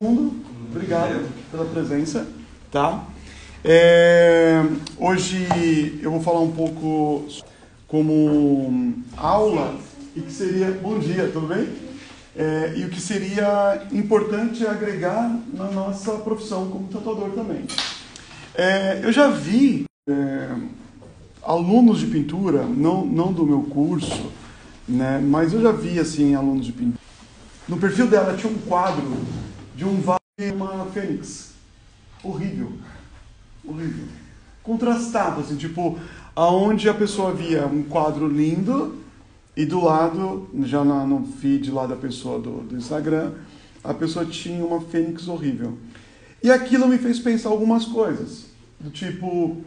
Mundo, obrigado pela presença, tá? Hoje eu vou falar um pouco como aula e que seria, bom dia, tudo bem? E o que seria importante agregar na nossa profissão como tatuador também. Eu já vi alunos de pintura, não do meu curso, né? Mas eu já vi assim alunos de pintura. No perfil dela tinha um quadro de um vale e uma fênix. Horrível. Horrível. Contrastava, assim, tipo, aonde a pessoa via um quadro lindo e do lado, já no feed lá da pessoa do Instagram, a pessoa tinha uma fênix horrível. E aquilo me fez pensar algumas coisas. Do tipo,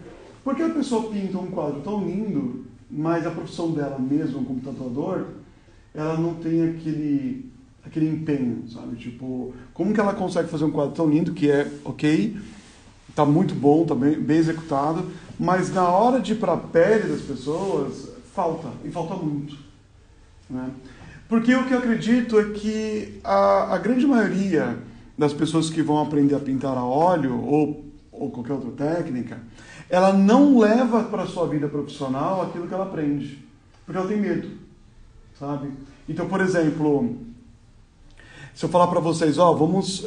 por que a pessoa pinta um quadro tão lindo, mas a profissão dela mesmo como tatuador, ela não tem aquele empenho, sabe? Tipo, como que ela consegue fazer um quadro tão lindo que é ok, tá muito bom, tá bem executado, mas na hora de ir para a pele das pessoas, falta, e falta muito, né? Porque o que eu acredito é que a grande maioria das pessoas que vão aprender a pintar a óleo ou qualquer outra técnica, ela não leva para a sua vida profissional aquilo que ela aprende, porque ela tem medo, sabe? Então, por exemplo, se eu falar para vocês, vamos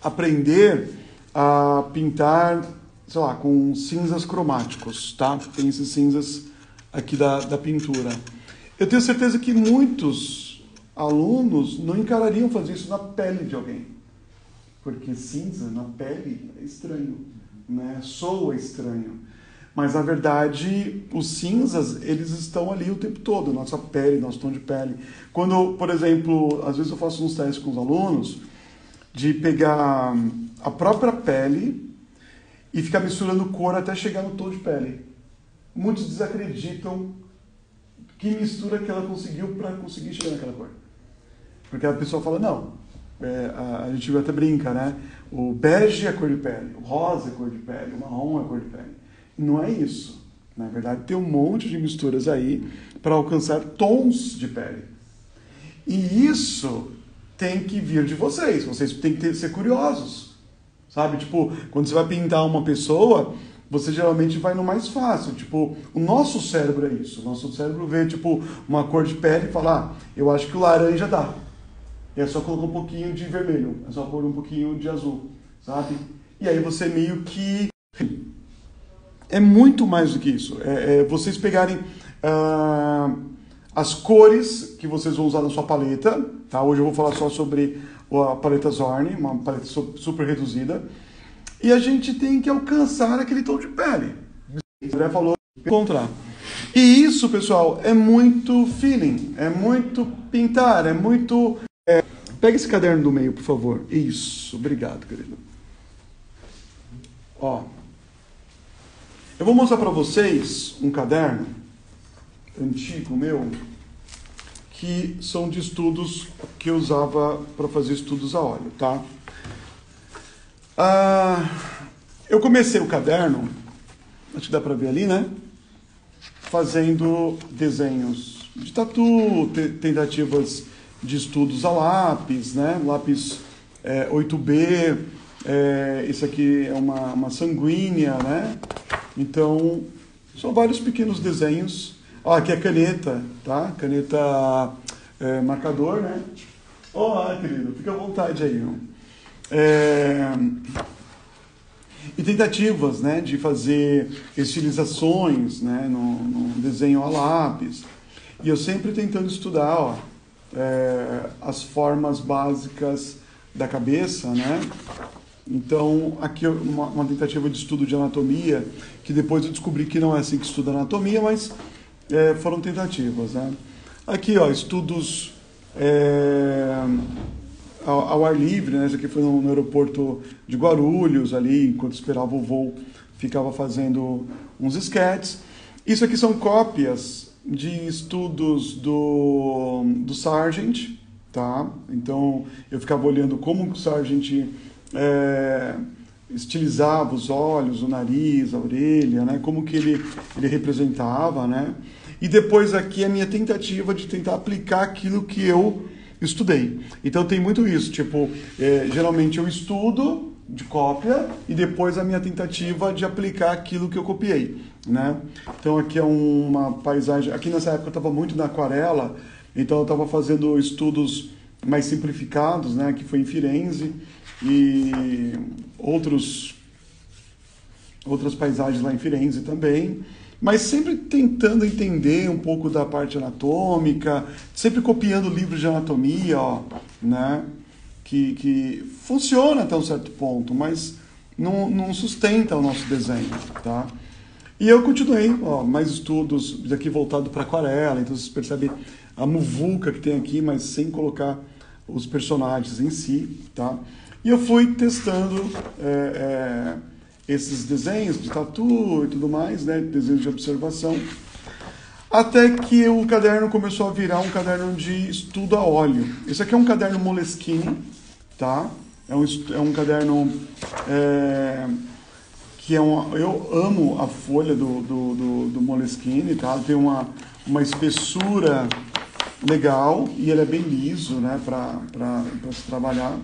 aprender a pintar, sei lá, com cinzas cromáticos, tá? Tem esses cinzas aqui da pintura. Eu tenho certeza que muitos alunos não encarariam fazer isso na pele de alguém. Porque cinza na pele é estranho, né? Soa estranho. Mas, na verdade, os cinzas, eles estão ali o tempo todo, nossa pele, nosso tom de pele. Quando, por exemplo, às vezes eu faço uns testes com os alunos, de pegar a própria pele e ficar misturando cor até chegar no tom de pele. Muitos desacreditam que mistura que ela conseguiu para conseguir chegar naquela cor. Porque a pessoa fala, não, a gente até brinca, né? O bege é cor de pele, o rosa é cor de pele, o marrom é cor de pele. Não é isso. Na verdade, tem um monte de misturas aí para alcançar tons de pele. E isso tem que vir de vocês. Vocês têm que ser curiosos. Sabe? Tipo, quando você vai pintar uma pessoa, você geralmente vai no mais fácil. Tipo, o nosso cérebro é isso. O nosso cérebro vê, tipo, uma cor de pele e fala, eu acho que o laranja dá. E é só colocar um pouquinho de vermelho. É só pôr um pouquinho de azul. Sabe? E aí você meio que... É muito mais do que isso. Vocês pegarem as cores que vocês vão usar na sua paleta. Tá? Hoje eu vou falar só sobre a paleta Zorn, uma paleta super reduzida. E a gente tem que alcançar aquele tom de pele. O André falou encontrar. E isso, pessoal, é muito feeling, é muito pintar, é muito... Pega esse caderno do meio, por favor. Isso, obrigado, querido. Eu vou mostrar para vocês um caderno antigo meu, que são de estudos que eu usava para fazer estudos a óleo, tá? Eu comecei o caderno, acho que dá para ver ali, né? Fazendo desenhos de tatu, tentativas de estudos a lápis, né? Lápis 8B, esse aqui é uma sanguínea, né? Então, são vários pequenos desenhos. Aqui é caneta, tá? Caneta marcador, né? Olá, querido, fica à vontade aí. E tentativas, né, de fazer estilizações, né, no desenho a lápis. E eu sempre tentando estudar, as formas básicas da cabeça, né? Então, aqui uma tentativa de estudo de anatomia, que depois eu descobri que não é assim que estuda anatomia, mas foram tentativas, né? Aqui, estudos ao ar livre, né? Isso aqui foi no aeroporto de Guarulhos, ali, enquanto esperava o voo, ficava fazendo uns esquetes. Isso aqui são cópias de estudos do Sargent, tá? Então, eu ficava olhando como o Sargent estilizava os olhos, o nariz, a orelha, né? Como que ele representava, né? E depois aqui a minha tentativa de tentar aplicar aquilo que eu estudei. Então tem muito isso, tipo, geralmente eu estudo de cópia e depois a minha tentativa de aplicar aquilo que eu copiei, né? Então aqui é uma paisagem, aqui nessa época eu estava muito na aquarela, então eu estava fazendo estudos mais simplificados, né? Que foi em Firenze e outras paisagens lá em Firenze também, mas sempre tentando entender um pouco da parte anatômica, sempre copiando livros de anatomia, ó, né? Que funciona até um certo ponto, mas não sustenta o nosso desenho, tá? E eu continuei, ó, mais estudos daqui voltado para aquarela, então vocês percebem a muvuca que tem aqui, mas sem colocar os personagens em si, tá? E eu fui testando esses desenhos de tatu e tudo mais, né? Desenhos de observação, até que o caderno começou a virar um caderno de estudo a óleo. Esse aqui é um caderno Moleskine, tá? É um caderno que eu amo a folha do Moleskine, tá? Tem uma espessura legal e ele é bem liso, né? Para se trabalhar.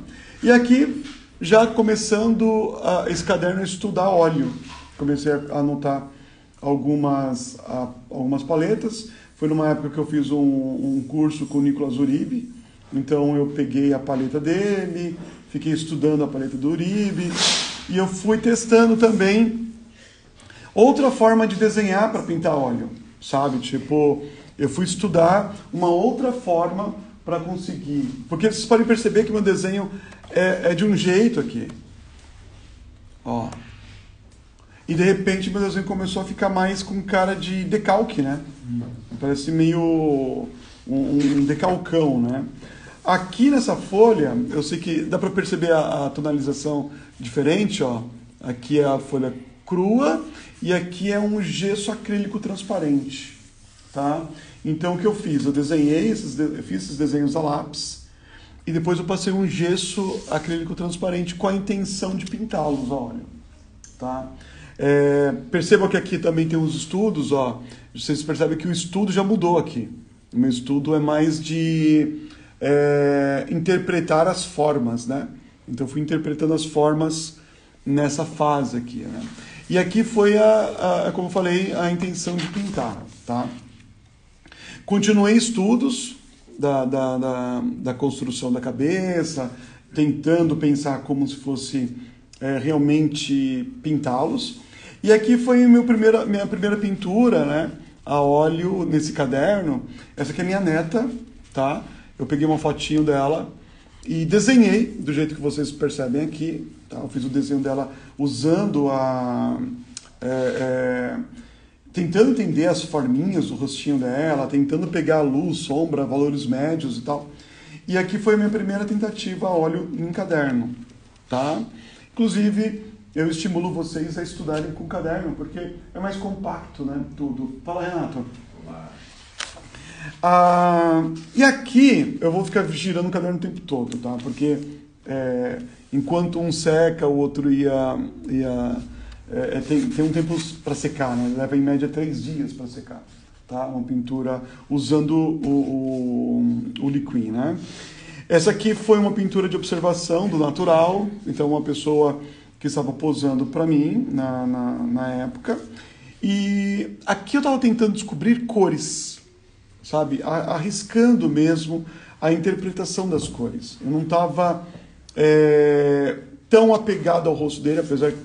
E aqui, já começando esse caderno a estudar óleo, comecei a anotar algumas paletas. Foi numa época que eu fiz um curso com o Nicolas Uribe, então eu peguei a paleta dele, fiquei estudando a paleta do Uribe, e eu fui testando também outra forma de desenhar para pintar óleo, sabe? Tipo, eu fui estudar uma outra forma para conseguir, porque vocês podem perceber que meu desenho é de um jeito aqui, ó. E de repente meu desenho começou a ficar mais com cara de decalque, né? Parece meio um decalcão, né? Aqui nessa folha, eu sei que dá para perceber a tonalização diferente, ó. Aqui é a folha crua e aqui é um gesso acrílico transparente, tá? Então o que eu fiz? Eu fiz esses desenhos a lápis e depois eu passei um gesso acrílico transparente com a intenção de pintá-los a óleo, tá? Percebam que aqui também tem uns estudos, ó. Vocês percebem que o estudo já mudou aqui. O meu estudo é mais de interpretar as formas, né? Então eu fui interpretando as formas nessa fase aqui, né? E aqui foi como eu falei, a intenção de pintar, tá? Continuei estudos da construção da cabeça, tentando pensar como se fosse realmente pintá-los. E aqui foi minha primeira pintura, né, a óleo nesse caderno. Essa aqui é minha neta, tá? Eu peguei uma fotinho dela e desenhei do jeito que vocês percebem aqui, tá? Eu fiz o desenho dela usando tentando entender as forminhas do rostinho dela, tentando pegar a luz, sombra, valores médios e tal. E aqui foi a minha primeira tentativa a óleo em caderno, tá? Inclusive, eu estimulo vocês a estudarem com caderno, porque é mais compacto, né? Tudo. Fala, Renato. E aqui eu vou ficar girando o caderno o tempo todo, tá? Porque enquanto um seca, o outro tem um tempo para secar, né? Leva em média 3 dias para secar, tá? Uma pintura usando o liquid, né? Essa aqui foi uma pintura de observação do natural, então uma pessoa que estava posando para mim na época. E aqui eu estava tentando descobrir cores, sabe? Arriscando mesmo a interpretação das cores. Eu não estava tão apegado ao rosto dele, apesar que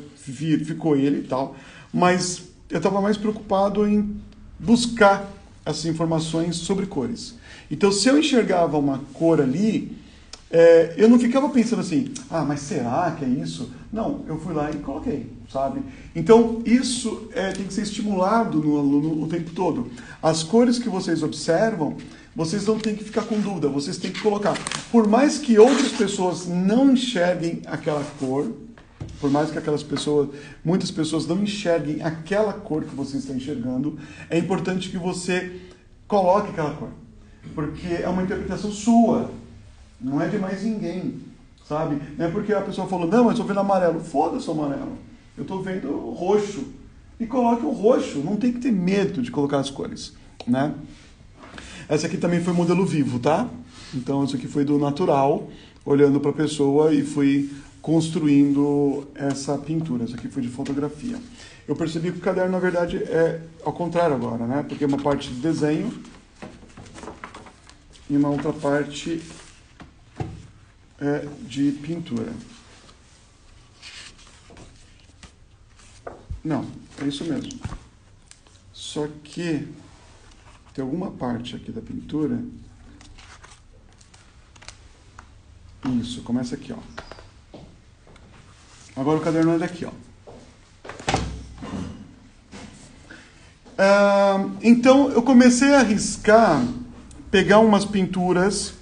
ficou ele e tal, mas eu estava mais preocupado em buscar essas informações sobre cores. Então, se eu enxergava uma cor ali, eu não ficava pensando assim, mas será que é isso? Não, eu fui lá e coloquei, sabe? Então, isso tem que ser estimulado no aluno o tempo todo. As cores que vocês observam, vocês não têm que ficar com dúvida, vocês têm que colocar. Por mais que outras pessoas não enxerguem aquela cor, por mais que muitas pessoas não enxerguem aquela cor que você está enxergando, é importante que você coloque aquela cor, porque é uma interpretação sua, não é de mais ninguém, sabe? Não é porque a pessoa falou, não, mas eu estou vendo amarelo. Foda-se o amarelo, eu estou vendo roxo. E coloque o roxo, não tem que ter medo de colocar as cores, né? Essa aqui também foi modelo vivo, tá? Então, isso aqui foi do natural, olhando para a pessoa e fui construindo essa pintura. Isso aqui foi de fotografia. Eu percebi que o caderno, na verdade, é ao contrário agora, né? Porque uma parte de desenho e uma outra parte é de pintura. Não, é isso mesmo. Só que tem alguma parte aqui da pintura. Isso, começa aqui, ó. Agora o caderno é daqui, ó. Então eu comecei a arriscar, pegar umas pinturas,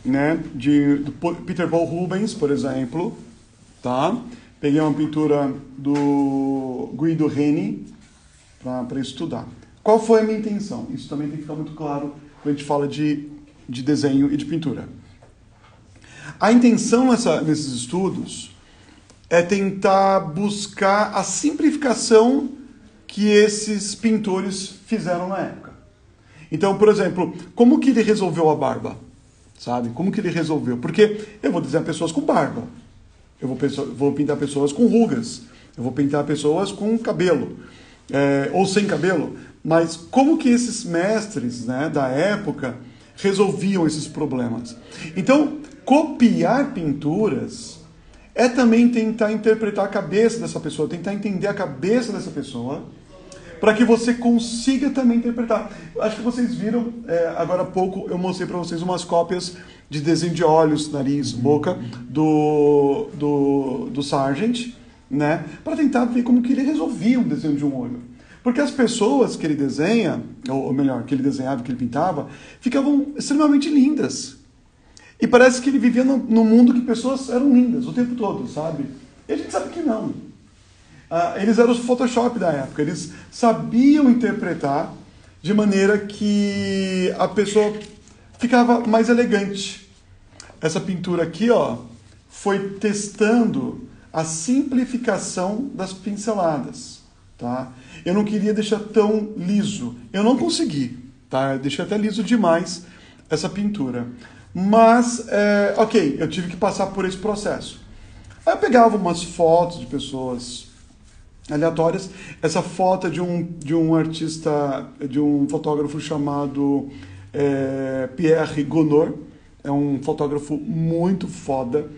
né, do Peter Paul Rubens, por exemplo, tá? Peguei uma pintura do Guido Reni para estudar. Qual foi a minha intenção? Isso também tem que ficar muito claro quando a gente fala de desenho e de pintura. A intenção nesses estudos é tentar buscar a simplificação que esses pintores fizeram na época. Então, por exemplo, como que ele resolveu a barba? Sabe? Como que ele resolveu? Porque eu vou desenhar pessoas com barba. Eu vou pintar pessoas com rugas. Eu vou pintar pessoas com cabelo. Ou sem cabelo. Mas como que esses mestres, né, da época resolviam esses problemas? Então, copiar pinturas é também tentar interpretar a cabeça dessa pessoa, tentar entender a cabeça dessa pessoa, para que você consiga também interpretar. Acho que vocês viram, agora há pouco eu mostrei para vocês umas cópias de desenho de olhos, nariz, boca, do Sargent, né? Para tentar ver como que ele resolvia um desenho de um olho. Porque as pessoas que ele desenha, ou melhor, que ele desenhava, que ele pintava, ficavam extremamente lindas. E parece que ele vivia num mundo que pessoas eram lindas o tempo todo, sabe? E a gente sabe que não. Eles eram os Photoshop da época, eles sabiam interpretar de maneira que a pessoa ficava mais elegante. Essa pintura aqui, ó, foi testando a simplificação das pinceladas, tá? Eu não queria deixar tão liso, eu não consegui, tá? Eu deixei até liso demais essa pintura. Mas, ok, eu tive que passar por esse processo. Aí eu pegava umas fotos de pessoas aleatórias. Essa foto é de um artista, de um fotógrafo chamado Pierre Gonor. É um fotógrafo muito foda.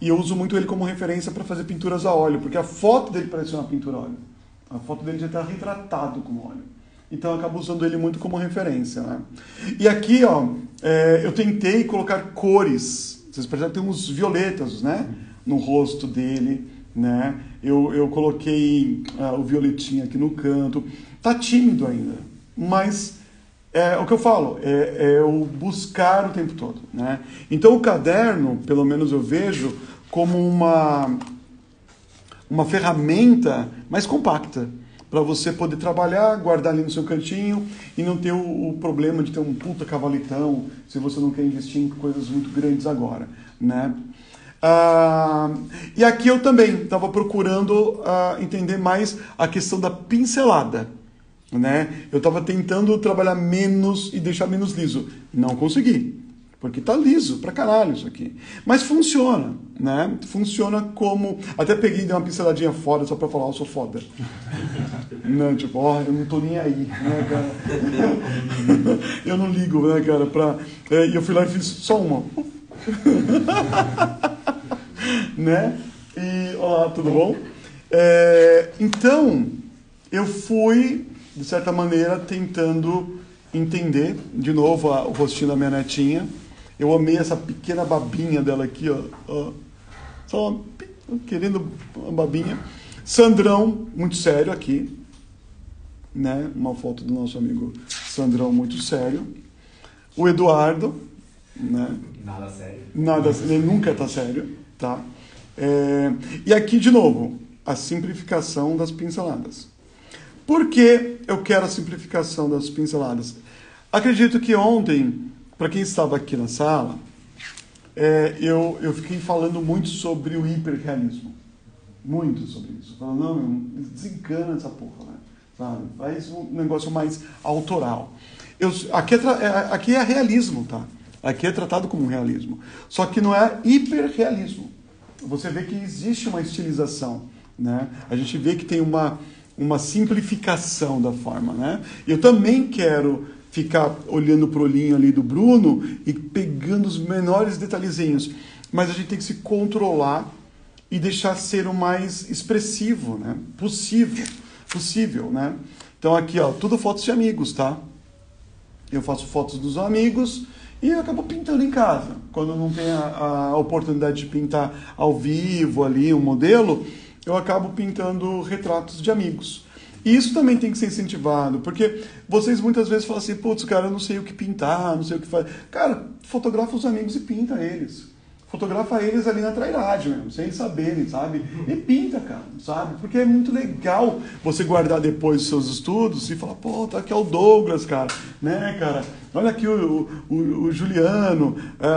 E eu uso muito ele como referência para fazer pinturas a óleo, porque a foto dele parece uma pintura a óleo. A foto dele já está retratado com óleo. Então eu acabo usando ele muito como referência, né? E aqui, ó, eu tentei colocar cores. Vocês percebem que tem uns violetas, né? No rosto dele, né? Eu coloquei o violetinho aqui no canto. Tá tímido ainda, mas o que eu falo é o buscar o tempo todo, né? Então o caderno, pelo menos eu vejo como uma ferramenta mais compacta para você poder trabalhar, guardar ali no seu cantinho e não ter o problema de ter um puta cavalitão se você não quer investir em coisas muito grandes agora, né? E aqui eu também estava procurando entender mais a questão da pincelada, né? Eu estava tentando trabalhar menos e deixar menos liso. Não consegui, porque tá liso pra caralho isso aqui. Mas funciona, né? Funciona como... Até peguei e dei uma pinceladinha fora só pra falar, eu sou foda. Não, tipo, eu não tô nem aí, né, cara? Eu não ligo, né, cara, e eu fui lá e fiz só uma. Né? E, olá, tudo bom? Então, eu fui, de certa maneira, tentando entender, de novo, o rostinho da minha netinha. Eu amei essa pequena babinha dela aqui, ó. Só querendo uma babinha. Sandrão, muito sério aqui, né? Uma foto do nosso amigo Sandrão, muito sério. O Eduardo, né? Nada sério. Ele nunca tá sério, tá? E aqui, de novo, a simplificação das pinceladas. Por que eu quero a simplificação das pinceladas? Acredito que ontem, para quem estava aqui na sala, eu fiquei falando muito sobre o hiperrealismo. Muito sobre isso. Falando, não, desencana essa porra, né? Sabe? Faz um negócio mais autoral. Aqui é realismo, tá? Aqui é tratado como um realismo. Só que não é hiperrealismo. Você vê que existe uma estilização, né? A gente vê que tem uma simplificação da forma, né? Eu também quero ficar olhando pro olhinho ali do Bruno e pegando os menores detalhezinhos. Mas a gente tem que se controlar e deixar ser o mais expressivo, né? Possível, né? Então aqui, ó, tudo fotos de amigos, tá? Eu faço fotos dos amigos e eu acabo pintando em casa. Quando não tem a oportunidade de pintar ao vivo ali um modelo, eu acabo pintando retratos de amigos. E isso também tem que ser incentivado, porque vocês muitas vezes falam assim, putz, cara, eu não sei o que pintar, não sei o que fazer. Cara, fotografa os amigos e pinta eles. Fotografa eles ali na trairagem mesmo, sem saberem, sabe? E pinta, cara, sabe? Porque é muito legal você guardar depois os seus estudos e falar, pô, tá aqui é o Douglas, cara, né, cara? Olha aqui o Juliano,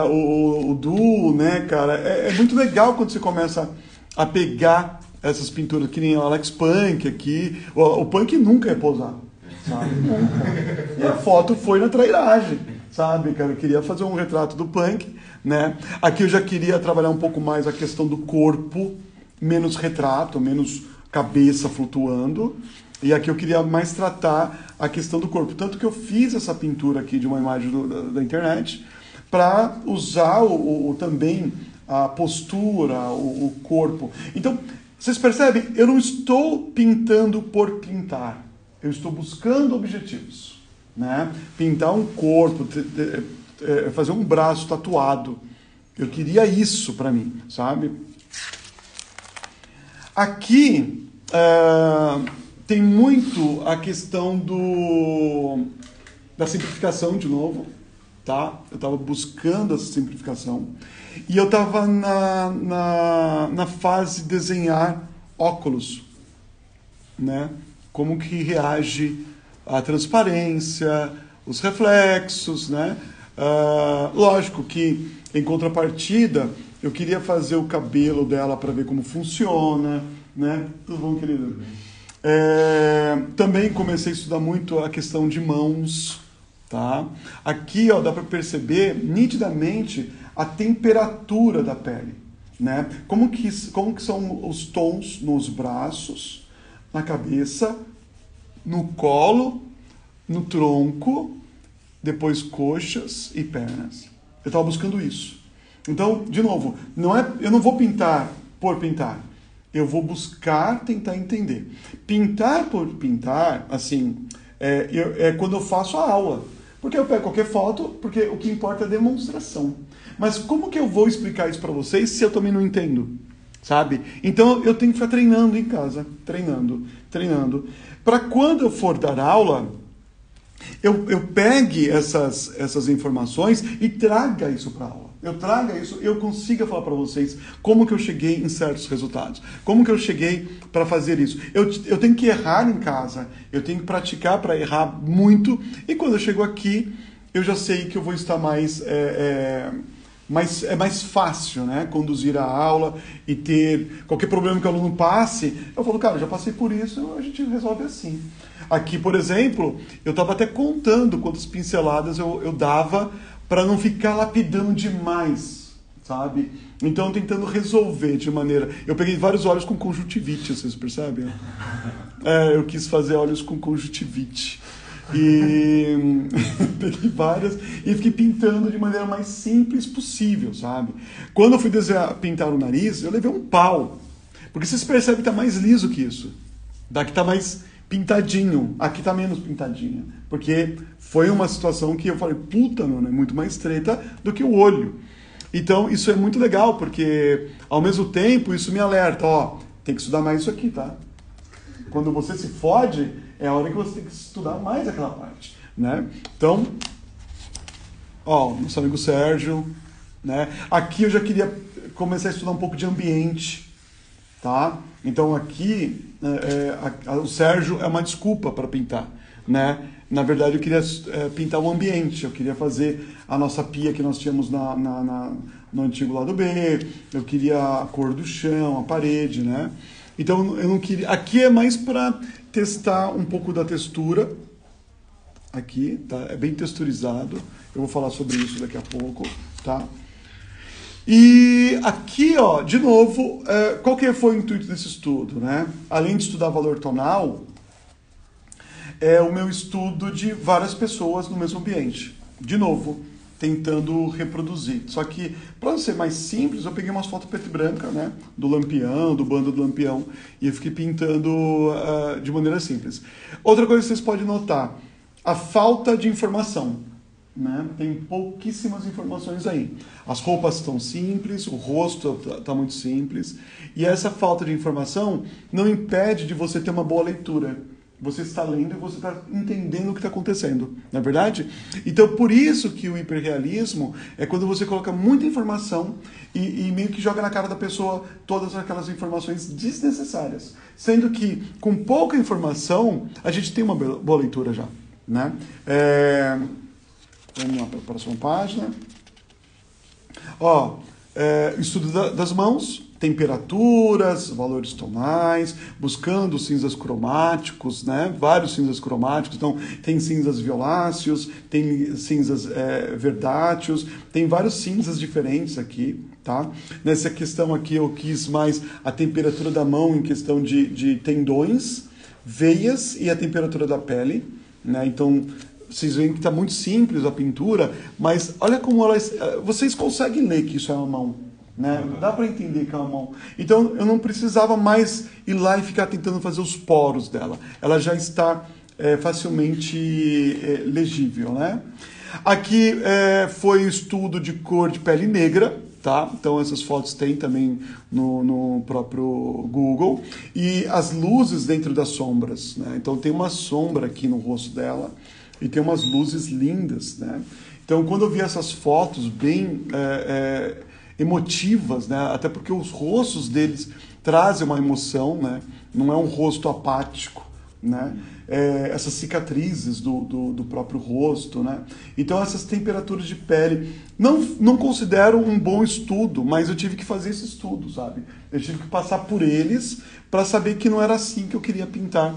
o Du, né, cara? É muito legal quando você começa a pegar essas pinturas, que nem o Alex Punk aqui. O Punk nunca é posado, sabe? Nunca. E a foto foi na trairagem, sabe, cara? Eu queria fazer um retrato do Punk, né? Aqui eu já queria trabalhar um pouco mais a questão do corpo, menos retrato, menos cabeça flutuando. E aqui eu queria mais tratar a questão do corpo. Tanto que eu fiz essa pintura aqui de uma imagem da internet para usar também a postura, o corpo. Então, vocês percebem? Eu não estou pintando por pintar. Eu estou buscando objetivos, né? Pintar um corpo, fazer um braço tatuado. Eu queria isso para mim, sabe? Aqui tem muito a questão da simplificação de novo, tá? Eu estava buscando essa simplificação e eu estava na fase de desenhar óculos, né? Como que reage a transparência, os reflexos, né? Lógico que, em contrapartida, eu queria fazer o cabelo dela para ver como funciona, né? Tudo bom, querido? Também comecei a estudar muito a questão de mãos, tá? Aqui, ó, dá para perceber nitidamente a temperatura da pele, né? Como que são os tons nos braços, na cabeça, no colo, no tronco, depois coxas e pernas. Eu estava buscando isso. Então, de novo, eu não vou pintar por pintar. Eu vou buscar tentar entender. Pintar por pintar, assim, é quando eu faço a aula. Porque eu pego qualquer foto, porque o que importa é a demonstração. Mas como que eu vou explicar isso para vocês se eu também não entendo? Sabe? Então eu tenho que ficar treinando em casa. Treinando. Para quando eu for dar aula, eu pegue essas informações e traga isso para a aula. Eu consiga falar para vocês como que eu cheguei em certos resultados. Como que eu cheguei para fazer isso. Eu tenho que errar em casa. Eu tenho que praticar para errar muito. E quando eu chego aqui, eu já sei que eu vou estar mais fácil, né? Conduzir a aula e ter qualquer problema que o aluno passe. Eu falo, cara, eu já passei por isso, a gente resolve assim. Aqui, por exemplo, eu estava até contando quantas pinceladas eu dava para não ficar lapidando demais, sabe? Então, tentando resolver de maneira... Eu peguei vários olhos com conjuntivite, vocês percebem? Eu quis fazer olhos com conjuntivite. E peguei várias e fiquei pintando de maneira mais simples possível, sabe? Quando eu fui pintar o nariz, eu levei um pau. Porque vocês percebem que está mais liso que isso. Daqui está mais pintadinho, aqui está menos pintadinho. Porque foi uma situação que eu falei, puta, mano, é muito mais estreita do que o olho. Então, isso é muito legal, porque ao mesmo tempo isso me alerta, ó, tem que estudar mais isso aqui, tá? Quando você se fode, é a hora que você tem que estudar mais aquela parte, né? Então, ó, nosso amigo Sérgio, né? Aqui eu já queria começar a estudar um pouco de ambiente, tá? Então aqui, o Sérgio é uma desculpa para pintar, né? Na verdade eu queria pintar o ambiente, eu queria fazer a nossa pia que nós tínhamos no antigo lado B, eu queria a cor do chão, a parede, né? Então eu não queria... Aqui é mais para testar um pouco da textura. Aqui, tá? É bem texturizado. Eu vou falar sobre isso daqui a pouco, tá? E aqui, ó, de novo, qual que foi o intuito desse estudo, né? Além de estudar valor tonal, é o meu estudo de várias pessoas no mesmo ambiente. De novo, tentando reproduzir. Só que, para ser mais simples, eu peguei umas fotos preto e branca, né? Do Lampião, do bando do Lampião, e eu fiquei pintando de maneira simples. Outra coisa que vocês podem notar, a falta de informação. Né? Tem pouquíssimas informações aí. As roupas estão simples, o rosto está muito simples, e essa falta de informação não impede de você ter uma boa leitura. Você está lendo e você está entendendo o que está acontecendo, não é verdade? Então, por isso que o hiperrealismo é quando você coloca muita informação e meio que joga na cara da pessoa todas aquelas informações desnecessárias. Sendo que, com pouca informação, a gente tem uma boa leitura já. Né? Vamos lá para a próxima página. Ó, estudo das mãos, temperaturas, valores tonais, buscando cinzas cromáticos, né? Vários cinzas cromáticos. Então, tem cinzas violáceos, tem cinzas verdáceos, tem vários cinzas diferentes aqui, tá? Nessa questão aqui eu quis mais a temperatura da mão em questão de tendões, veias e a temperatura da pele, né? Então, vocês veem que está muito simples a pintura, mas olha como vocês conseguem ler que isso é uma mão, né? Dá para entender que é uma mão. Então eu não precisava mais ir lá e ficar tentando fazer os poros dela. Ela já está facilmente legível, né? Aqui foi o estudo de cor de pele negra, tá? Então essas fotos tem também no próprio Google. E as luzes dentro das sombras, né? Então tem uma sombra aqui no rosto dela. E tem umas luzes lindas, né? Então, quando eu vi essas fotos bem emotivas, né? Até porque os rostos deles trazem uma emoção, né? Não é um rosto apático, né? Essas cicatrizes do próprio rosto, né? Então, essas temperaturas de pele, não considero um bom estudo, mas eu tive que fazer esse estudo, sabe? Eu tive que passar por eles para saber que não era assim que eu queria pintar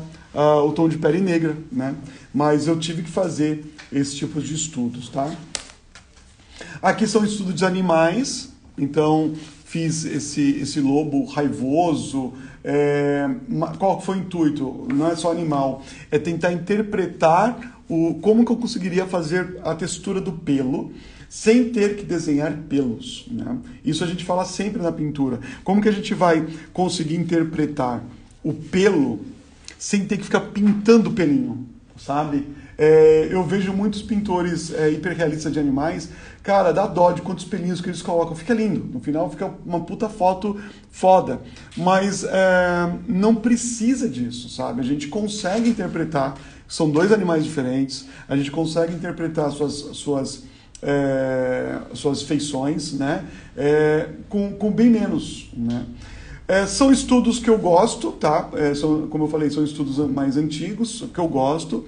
o tom de pele negra, né? Mas eu tive que fazer esse tipo de estudos, tá? Aqui são estudos de animais, então fiz esse lobo raivoso. Qual foi o intuito? Não é só animal, é tentar interpretar como que eu conseguiria fazer a textura do pelo sem ter que desenhar pelos, né? Isso a gente fala sempre na pintura. Como que a gente vai conseguir interpretar o pelo sem ter que ficar pintando o pelinho, sabe? Eu vejo muitos pintores hiperrealistas de animais, cara, dá dó de quantos pelinhos que eles colocam, fica lindo, no final fica uma puta foto foda, mas não precisa disso, sabe? A gente consegue interpretar, são dois animais diferentes, a gente consegue interpretar suas feições, né? Com bem menos, né? São estudos que eu gosto, tá? Como eu falei, são estudos mais antigos que eu gosto,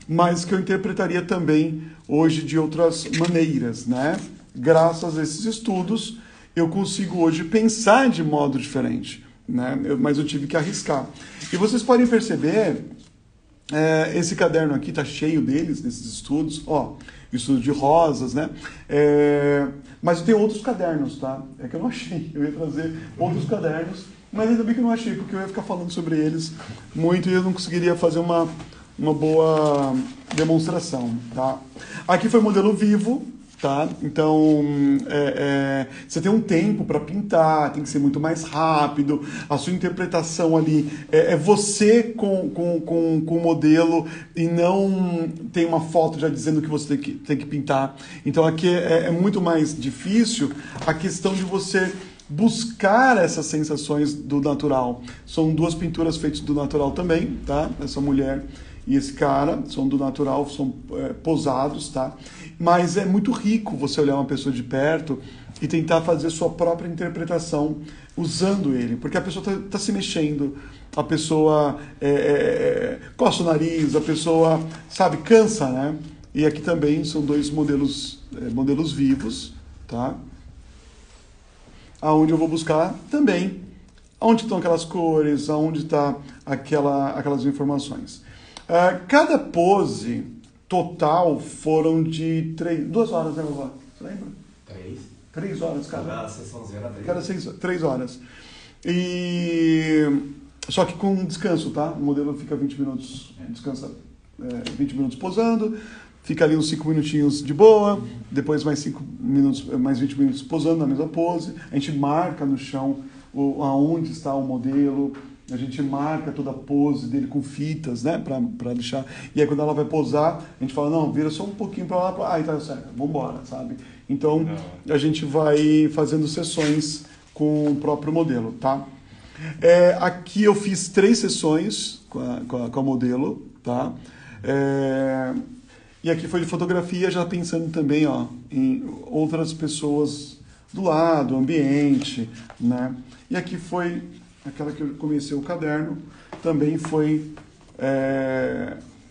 mas que eu interpretaria também hoje de outras maneiras, né? Graças a esses estudos, eu consigo hoje pensar de modo diferente, né? Mas eu tive que arriscar. E vocês podem perceber, esse caderno aqui está cheio deles, desses estudos, ó, estudo de rosas, né? Mas eu tenho outros cadernos, tá? É que eu não achei, eu ia trazer outros cadernos, mas ainda bem que eu não achei, porque eu ia ficar falando sobre eles muito e eu não conseguiria fazer uma boa demonstração, tá? Aqui foi modelo vivo, tá? Então, você tem um tempo para pintar, tem que ser muito mais rápido, a sua interpretação ali é você com o modelo e não tem uma foto já dizendo que você tem que pintar. Então, aqui é muito mais difícil a questão de você buscar essas sensações do natural. São duas pinturas feitas do natural também, tá? Essa mulher e esse cara são do natural, são posados, tá? Mas é muito rico você olhar uma pessoa de perto e tentar fazer sua própria interpretação usando ele, porque a pessoa está se mexendo, a pessoa coça o nariz, a pessoa, sabe, cansa, né? E aqui também são dois modelos vivos, tá? Aonde eu vou buscar também onde estão aquelas cores, aonde está aquelas informações. Cada pose total foram de 2 horas, né, vovó? Você lembra? 3 horas cada. Cada sessãozinha era 3. Cada 3 horas. Só que com descanso, tá? O modelo fica 20 minutos, descansa 20 minutos posando, fica ali uns 5 minutinhos de boa, depois mais 5 minutos, mais 20 minutos posando na mesma pose. A gente marca no chão aonde está o modelo, a gente marca toda a pose dele com fitas, né, pra deixar. E aí quando ela vai posar, a gente fala, não, vira só um pouquinho pra lá, aí tá certo, vambora, sabe? Então a gente vai fazendo sessões com o próprio modelo, tá? Aqui eu fiz 3 sessões com a modelo, tá? E aqui foi de fotografia, já pensando também, ó, em outras pessoas do lado, ambiente, né? E aqui foi aquela que eu comecei o caderno, também foi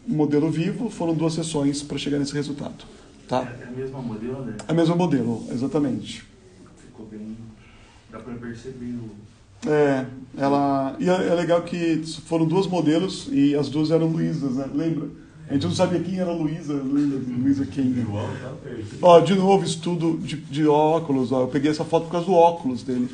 modelo vivo, foram 2 sessões para chegar nesse resultado, tá? É a mesma modelo, né? A mesma modelo, exatamente. Ficou bem... dá para perceber o... E é legal que foram 2 modelos e as 2 eram Luísas, né? Lembra? A gente não sabia quem era Luísa quem. Ó, de novo, estudo de óculos. Ó, eu peguei essa foto por causa do óculos dele,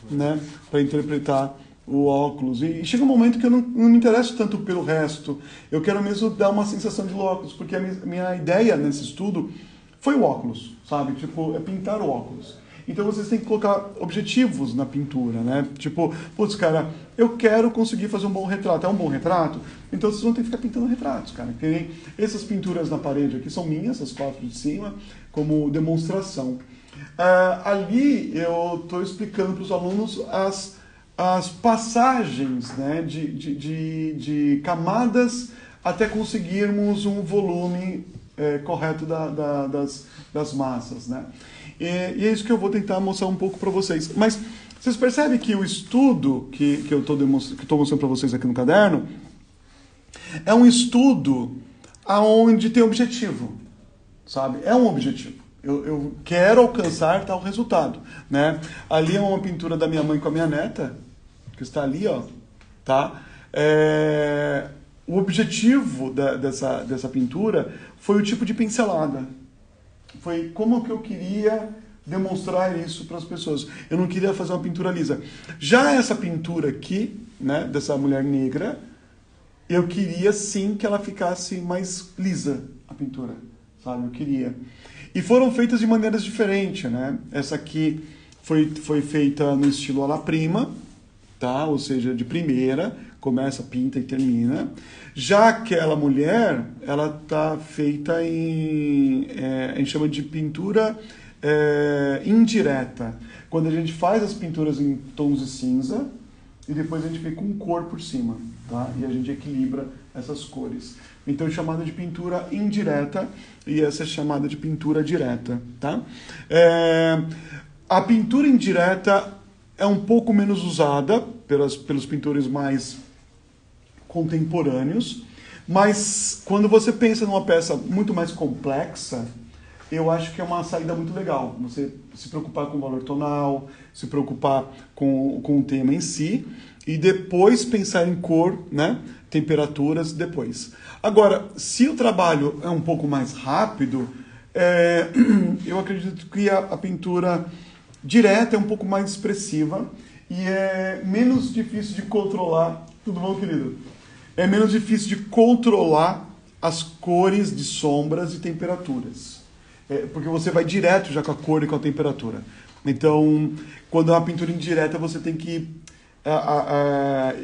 né? Para interpretar o óculos. E chega um momento que eu não me interesso tanto pelo resto. Eu quero mesmo dar uma sensação de óculos, porque a minha ideia nesse estudo foi o óculos, sabe? Tipo, é pintar o óculos. Então vocês têm que colocar objetivos na pintura, né? Tipo, putz, cara, eu quero conseguir fazer um bom retrato. É um bom retrato? Então vocês vão ter que ficar pintando retratos, cara. Que essas pinturas na parede aqui são minhas, as 4 de cima, como demonstração. Ali eu estou explicando para os alunos as passagens, né, de camadas até conseguirmos um volume correto das massas, né? E é isso que eu vou tentar mostrar um pouco para vocês. Mas vocês percebem que o estudo que eu estou mostrando para vocês aqui no caderno é um estudo aonde tem objetivo, sabe? É um objetivo. Eu quero alcançar tal resultado, né? Ali é uma pintura da minha mãe com a minha neta, que está ali, ó, tá? O objetivo dessa pintura foi o tipo de pincelada. Foi como que eu queria demonstrar isso para as pessoas. Eu não queria fazer uma pintura lisa. Já essa pintura aqui, né, dessa mulher negra, eu queria sim que ela ficasse mais lisa, a pintura, sabe? Eu queria. E foram feitas de maneiras diferentes, né? Essa aqui foi feita no estilo alla prima, tá? Ou seja, de primeira, começa, pinta e termina. Já aquela mulher, ela tá feita a gente chama de pintura indireta. Quando a gente faz as pinturas em tons de cinza e depois a gente vem com cor por cima, tá? E a gente equilibra essas cores. Então é chamada de pintura indireta e essa é chamada de pintura direta, tá? A pintura indireta é um pouco menos usada pelos pintores mais contemporâneos, mas quando você pensa numa peça muito mais complexa, eu acho que é uma saída muito legal. Você se preocupar com o valor tonal, se preocupar com o tema em si, e depois pensar em cor, né? Temperaturas depois. Agora, se o trabalho é um pouco mais rápido, eu acredito que a pintura direta é um pouco mais expressiva e é menos difícil de controlar. Tudo bom, querido? É menos difícil de controlar as cores de sombras e temperaturas. Porque você vai direto já com a cor e com a temperatura. Então, quando é uma pintura indireta, você tem que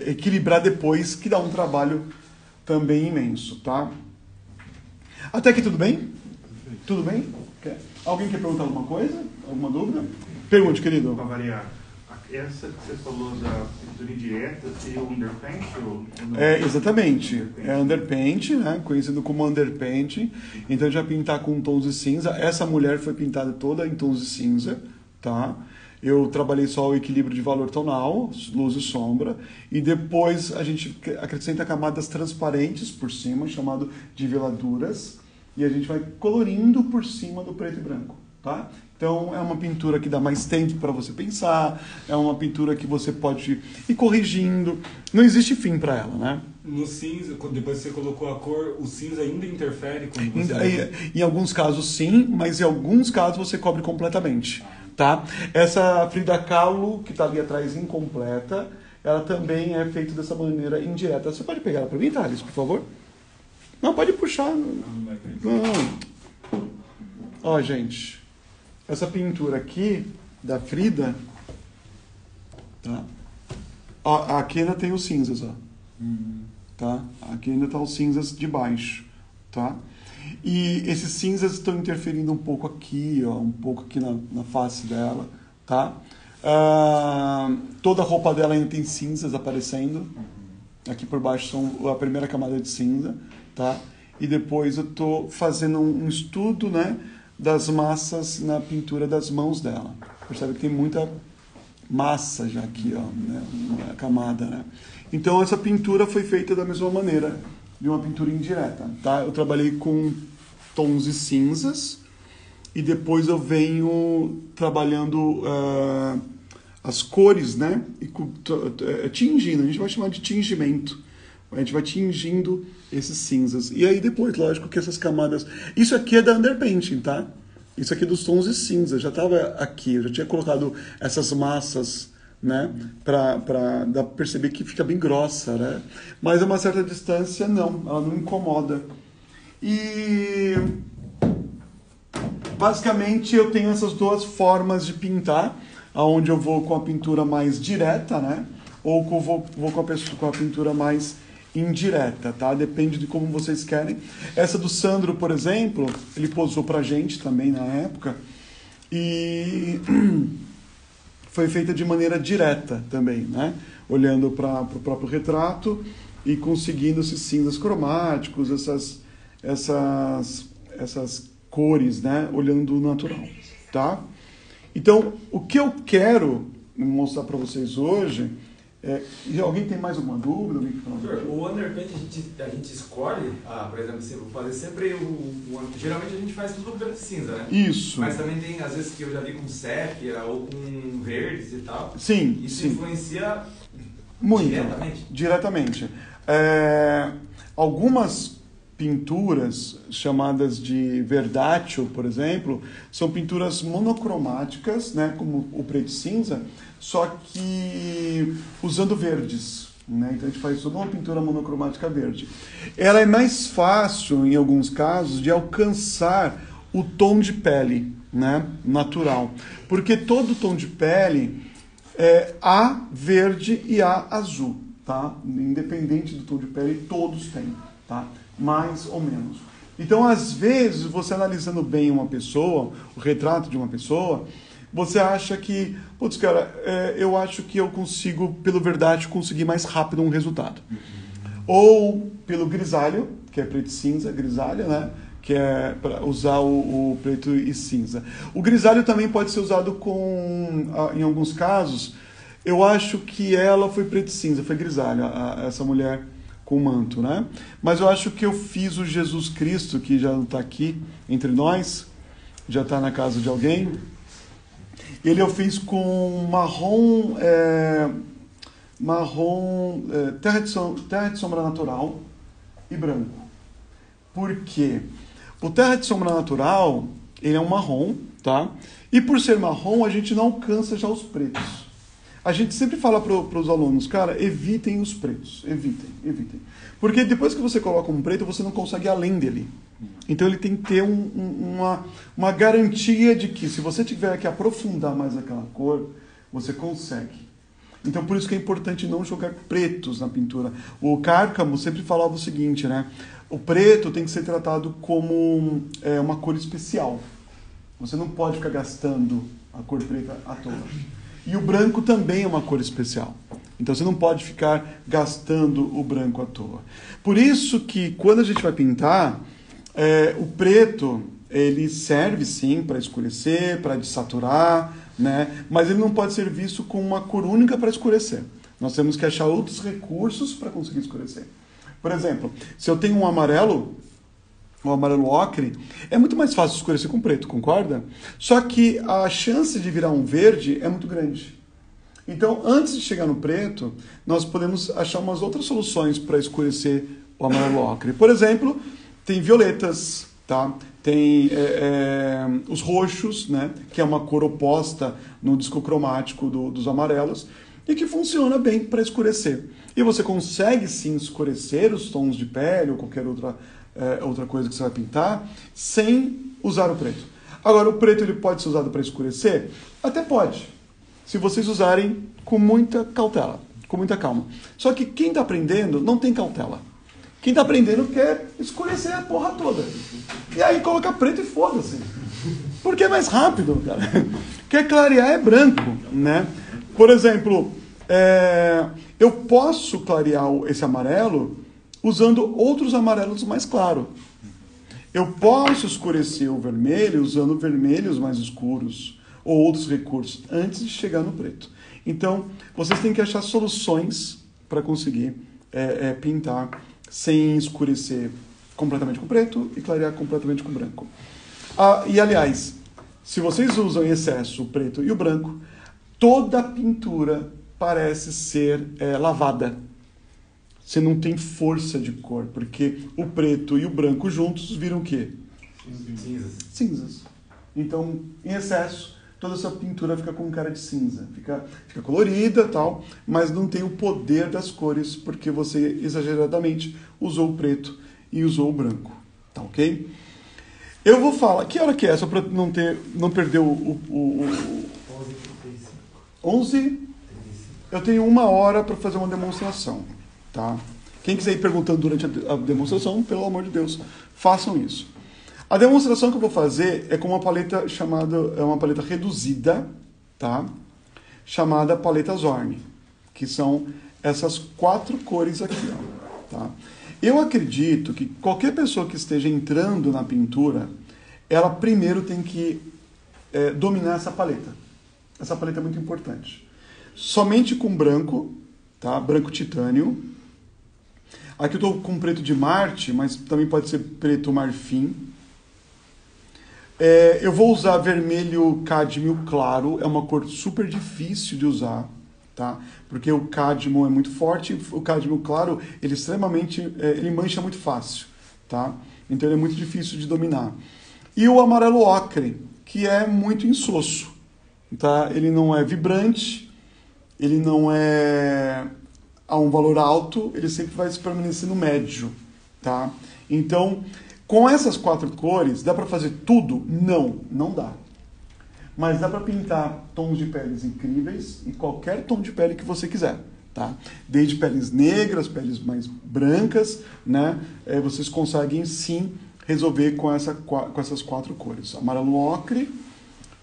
equilibrar depois, que dá um trabalho também imenso, tá? Até aqui tudo bem? Tudo bem? Alguém quer perguntar alguma coisa? Alguma dúvida? Pergunte, querido. Para variar, essa que você falou da pintura indireta seria o underpaint? Exatamente. É underpaint, né? Conhecido como underpaint. Então a gente vai pintar com tons de cinza. Essa mulher foi pintada toda em tons de cinza, tá? Eu trabalhei só o equilíbrio de valor tonal, luz e sombra, e depois a gente acrescenta camadas transparentes por cima, chamado de veladuras, e a gente vai colorindo por cima do preto e branco. tá? Então, é uma pintura que dá mais tempo para você pensar, é uma pintura que você pode ir corrigindo. Não existe fim para ela, né? No cinza, depois que você colocou a cor, o cinza ainda interfere quando você... Em alguns casos, sim, mas em alguns casos você cobre completamente, tá? Essa Frida Kahlo, que está ali atrás incompleta, ela também é feita dessa maneira indireta. Você pode pegar ela para mim, Thales, por favor? Não, pode puxar. Não. Ó, gente... Essa pintura aqui, da Frida, tá? Ó, aqui ainda tem os cinzas, ó. Tá? Aqui ainda tá os cinzas de baixo, tá? E esses cinzas estão interferindo um pouco aqui, ó, um pouco aqui na face dela, tá? Toda a roupa dela ainda tem cinzas aparecendo. Aqui por baixo são a primeira camada de cinza, tá? E depois eu tô fazendo um estudo, né, das massas na pintura das mãos dela. Percebe que tem muita massa já aqui, ó, né, na camada, né? Então essa pintura foi feita da mesma maneira, de uma pintura indireta, tá? Eu trabalhei com tons de cinzas e depois eu venho trabalhando as cores, né? E tingindo, a gente vai chamar de tingimento. A gente vai tingindo esses cinzas. E aí depois, lógico que essas camadas... Isso aqui é da underpainting, tá? Isso aqui é dos tons de cinza. Já estava aqui, eu já tinha colocado essas massas, né? Pra perceber que fica bem grossa, né? Mas a uma certa distância, não. Ela não incomoda. E... basicamente eu tenho essas duas formas de pintar, onde eu vou com a pintura mais direta, né? Ou vou com a pintura mais indireta, tá? Depende de como vocês querem. Essa do Sandro, por exemplo, ele posou pra gente também na época e foi feita de maneira direta também, né? Olhando para o próprio retrato e conseguindo esses cinzas cromáticos, essas cores, né? Olhando o natural, tá? Então, o que eu quero mostrar para vocês hoje alguém tem mais alguma dúvida? O underpaint a gente escolhe, por exemplo, se eu vou fazer sempre geralmente a gente faz tudo com branco e cinza, né? Isso. Mas também tem, às vezes, que eu já vi com sépia ou com verdes e tal. Sim. Isso sim. Influencia muito diretamente? Algumas pinturas chamadas de verdátil, por exemplo, são pinturas monocromáticas, né, como o preto e cinza, só que usando verdes, né? Então a gente faz toda uma pintura monocromática verde. Ela é mais fácil, em alguns casos, de alcançar o tom de pele, né, natural, porque todo tom de pele há verde e há azul, tá? Independente do tom de pele, todos têm, tá? Mais ou menos. Então, às vezes, você analisando bem uma pessoa, o retrato de uma pessoa, você acha que, putz, cara, eu acho que eu consigo, pelo verdade, conseguir mais rápido um resultado. Ou pelo grisalho, que é preto e cinza, grisalho, né? Que é para usar o preto e cinza. O grisalho também pode ser usado em alguns casos, eu acho que ela foi preto e cinza, foi grisalho, essa mulher com manto, né? Mas eu acho que eu fiz o Jesus Cristo, que já não está aqui entre nós, já está na casa de alguém. Ele eu fiz com terra de sombra natural e branco. Por quê? O terra de sombra natural, ele é um marrom, tá? E por ser marrom, a gente não alcança já os pretos. A gente sempre fala para os alunos, cara, evitem os pretos, evitem. Porque depois que você coloca um preto, você não consegue ir além dele. Então ele tem que ter uma garantia de que se você tiver que aprofundar mais aquela cor, você consegue. Então por isso que é importante não jogar pretos na pintura. O Cárcamo sempre falava o seguinte, né? O preto tem que ser tratado como uma cor especial. Você não pode ficar gastando a cor preta à toa. E o branco também é uma cor especial. Então você não pode ficar gastando o branco à toa. Por isso que quando a gente vai pintar, o preto, ele serve sim para escurecer, para desaturar, né? Mas ele não pode ser visto como uma cor única para escurecer. Nós temos que achar outros recursos para conseguir escurecer. Por exemplo, se eu tenho um amarelo o amarelo ocre, é muito mais fácil escurecer com preto, concorda? Só que a chance de virar um verde é muito grande. Então, antes de chegar no preto, nós podemos achar umas outras soluções para escurecer o amarelo ocre. Por exemplo, tem violetas, tá? Tem os roxos, né? Que é uma cor oposta no disco cromático dos amarelos e que funciona bem para escurecer. E você consegue sim escurecer os tons de pele ou qualquer outra coisa que você vai pintar sem usar o preto. Agora, o preto ele pode ser usado para escurecer? Até pode, se vocês usarem com muita cautela, com muita calma. Só que quem está aprendendo não tem cautela. Quem está aprendendo quer escurecer a porra toda. E aí coloca preto e foda-se. Porque é mais rápido, cara. Quer clarear é branco, né? Por exemplo, eu posso clarear esse amarelo usando outros amarelos mais claros. Eu posso escurecer o vermelho usando vermelhos mais escuros ou outros recursos antes de chegar no preto. Então, vocês têm que achar soluções para conseguir pintar sem escurecer completamente com preto e clarear completamente com branco. E, aliás, se vocês usam em excesso o preto e o branco, toda a pintura parece ser lavada. Você não tem força de cor, porque o preto e o branco juntos viram o quê? Cinzas. Cinzas. Então, em excesso, toda essa pintura fica com cara de cinza. Fica colorida, tal, mas não tem o poder das cores, porque você exageradamente usou o preto e usou o branco. Tá ok? Eu vou falar... Que hora que é? Só para não perder o 11? Eu tenho 1 hora para fazer uma demonstração. Tá? Quem quiser ir perguntando durante a demonstração, pelo amor de Deus, façam isso. A demonstração que eu vou fazer é com uma paleta uma paleta reduzida, tá? Chamada paleta Zorn, que são essas 4 cores aqui, ó, tá? Eu acredito que qualquer pessoa que esteja entrando na pintura, ela primeiro tem que dominar essa paleta. Essa paleta é muito importante. Somente com branco, tá? Branco titânio. Aqui eu estou com preto de Marte, mas também pode ser preto marfim. Eu vou usar vermelho cádmio claro, é uma cor super difícil de usar, tá? Porque o cádmio é muito forte, o cádmio claro, ele ele mancha muito fácil, tá? Então ele é muito difícil de dominar. E o amarelo ocre, que é muito insosso, tá? Ele não é vibrante, ele não é a um valor alto, ele sempre vai se permanecer no médio, tá? Então, com essas 4 cores, dá para fazer tudo? Não dá. Mas dá para pintar tons de peles incríveis e qualquer tom de pele que você quiser, tá? Desde peles negras, peles mais brancas, né? Vocês conseguem sim resolver com essas 4 cores. Amarelo ocre,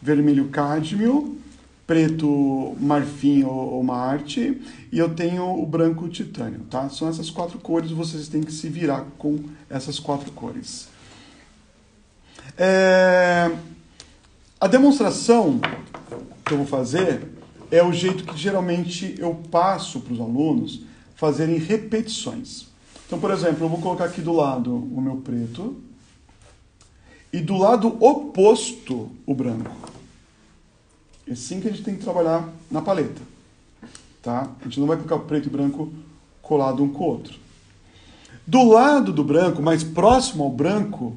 vermelho cádmio, preto marfim ou Marte, e eu tenho o branco titânio, tá? São essas 4 cores, vocês têm que se virar com essas 4 cores. A demonstração que eu vou fazer é o jeito que geralmente eu passo para os alunos fazerem repetições. Então, por exemplo, eu vou colocar aqui do lado o meu preto e do lado oposto o branco. É assim que a gente tem que trabalhar na paleta, tá? A gente não vai colocar o preto e branco colado um com o outro. Do lado do branco, mais próximo ao branco,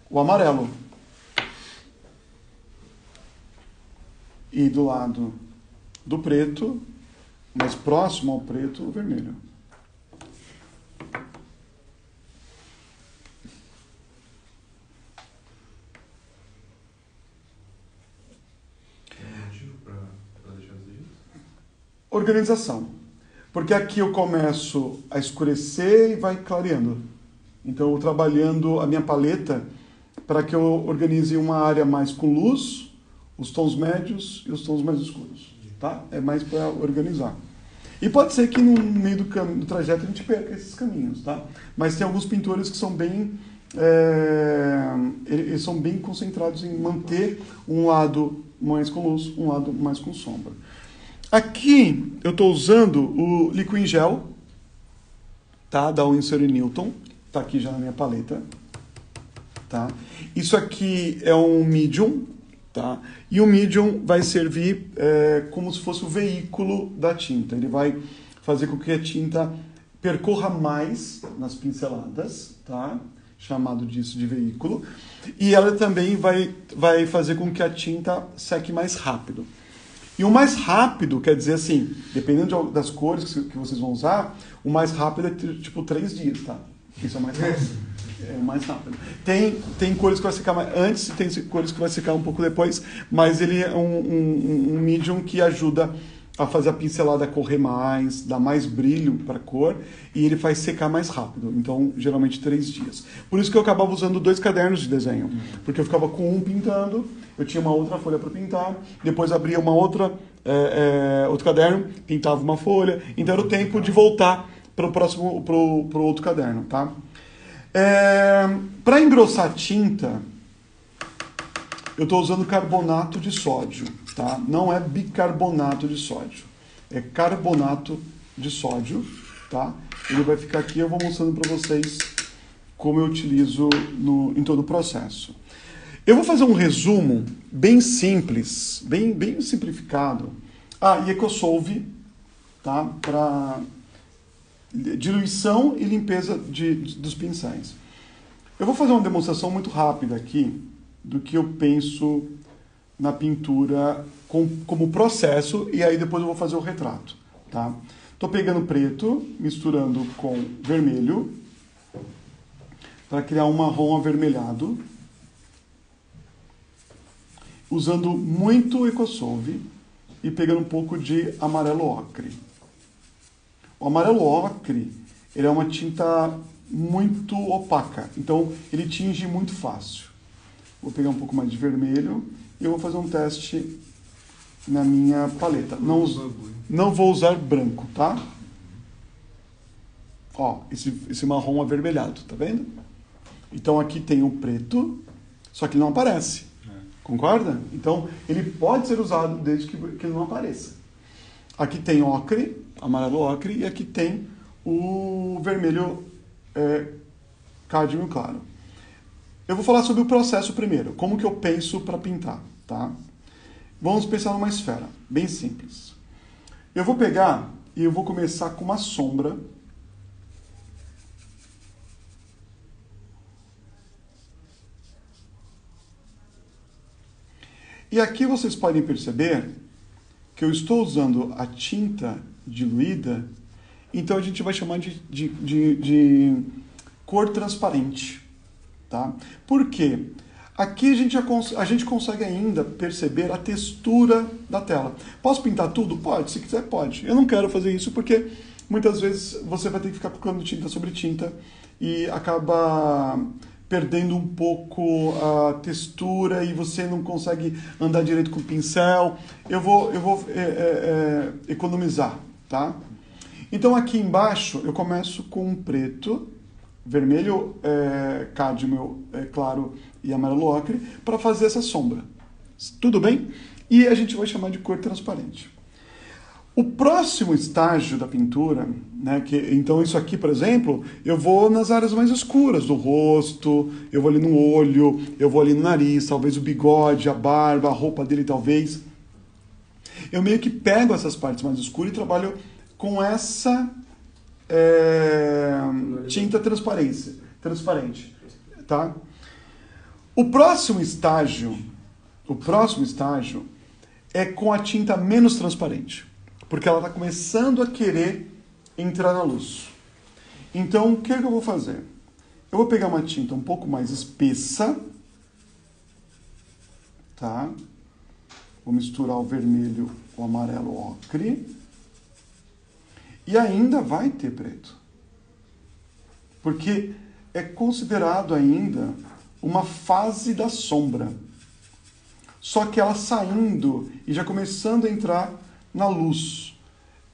o amarelo. E do lado do preto, mais próximo ao preto, o vermelho. Organização. Porque aqui eu começo a escurecer e vai clareando. Então eu vou trabalhando a minha paleta para que eu organize uma área mais com luz, os tons médios e os tons mais escuros. Tá? É mais para organizar. E pode ser que no meio do trajeto a gente perca esses caminhos. Tá? Mas tem alguns pintores que são eles são bem concentrados em manter um lado mais com luz, um lado mais com sombra. Aqui eu estou usando o Liquid Gel, tá? Da Winsor & Newton, está aqui já na minha paleta. tá? Isso aqui é um medium, tá? E o medium vai servir como se fosse o veículo da tinta. Ele vai fazer com que a tinta percorra mais nas pinceladas, tá? Chamado disso de veículo. E ela também vai fazer com que a tinta seque mais rápido. E o mais rápido, quer dizer assim, dependendo das cores que vocês vão usar, o mais rápido é tipo 3 dias, tá? Isso é o mais rápido. É o mais rápido. Tem cores que vai secar antes e tem cores que vai secar um pouco depois, mas ele é um medium que ajuda a fazer a pincelada correr mais, dar mais brilho para a cor, e ele faz secar mais rápido. Então, geralmente 3 dias. Por isso que eu acabava usando 2 cadernos de desenho, porque eu ficava com um pintando, eu tinha uma outra folha para pintar, depois abria uma outro caderno, pintava uma folha, então era o tempo de voltar para o outro caderno, tá? Para engrossar a tinta, eu estou usando carbonato de sódio, tá? Não é bicarbonato de sódio, é carbonato de sódio, tá? Ele vai ficar aqui, eu vou mostrando para vocês como eu utilizo em todo o processo. Eu vou fazer um resumo bem simples, bem simplificado. E EcoSolve, tá? Para diluição e limpeza dos pincéis. Eu vou fazer uma demonstração muito rápida aqui do que eu penso na pintura como processo, e aí depois eu vou fazer o retrato, tá? Estou pegando preto, misturando com vermelho, para criar um marrom avermelhado, usando muito EcoSolve e pegando um pouco de amarelo ocre. O amarelo ocre, ele é uma tinta muito opaca, então ele tinge muito fácil. Vou pegar um pouco mais de vermelho e eu vou fazer um teste na minha paleta. Não vou usar branco, tá? Ó, esse marrom avermelhado, tá vendo? Então aqui tem o preto, só que ele não aparece. Concorda? Então ele pode ser usado desde que ele não apareça. Aqui tem ocre, amarelo ocre, e aqui tem o vermelho cádmio claro. Eu vou falar sobre o processo primeiro, como que eu penso para pintar, tá? Vamos pensar numa esfera, bem simples. Eu vou pegar e eu vou começar com uma sombra. E aqui vocês podem perceber que eu estou usando a tinta diluída, então a gente vai chamar de cor transparente, tá? Por quê? Aqui a gente consegue ainda perceber a textura da tela. Posso pintar tudo? Pode, se quiser pode. Eu não quero fazer isso porque muitas vezes você vai ter que ficar colocando tinta sobre tinta e acaba perdendo um pouco a textura e você não consegue andar direito com o pincel. Eu vou economizar, tá? Então aqui embaixo eu começo com um preto, vermelho cádmio claro e amarelo ocre para fazer essa sombra. Tudo bem? E a gente vai chamar de cor transparente. O próximo estágio da pintura, né, então isso aqui, por exemplo, eu vou nas áreas mais escuras do rosto, eu vou ali no olho, eu vou ali no nariz, talvez o bigode, a barba, a roupa dele talvez. Eu meio que pego essas partes mais escuras e trabalho com essa tinta transparente, tá? O próximo estágio é com a tinta menos transparente, porque ela está começando a querer entrar na luz. Então, o que eu vou fazer? Eu vou pegar uma tinta um pouco mais espessa, tá? Vou misturar o vermelho com o amarelo ocre. E ainda vai ter preto. Porque é considerado ainda uma fase da sombra. Só que ela saindo e já começando a entrar na luz.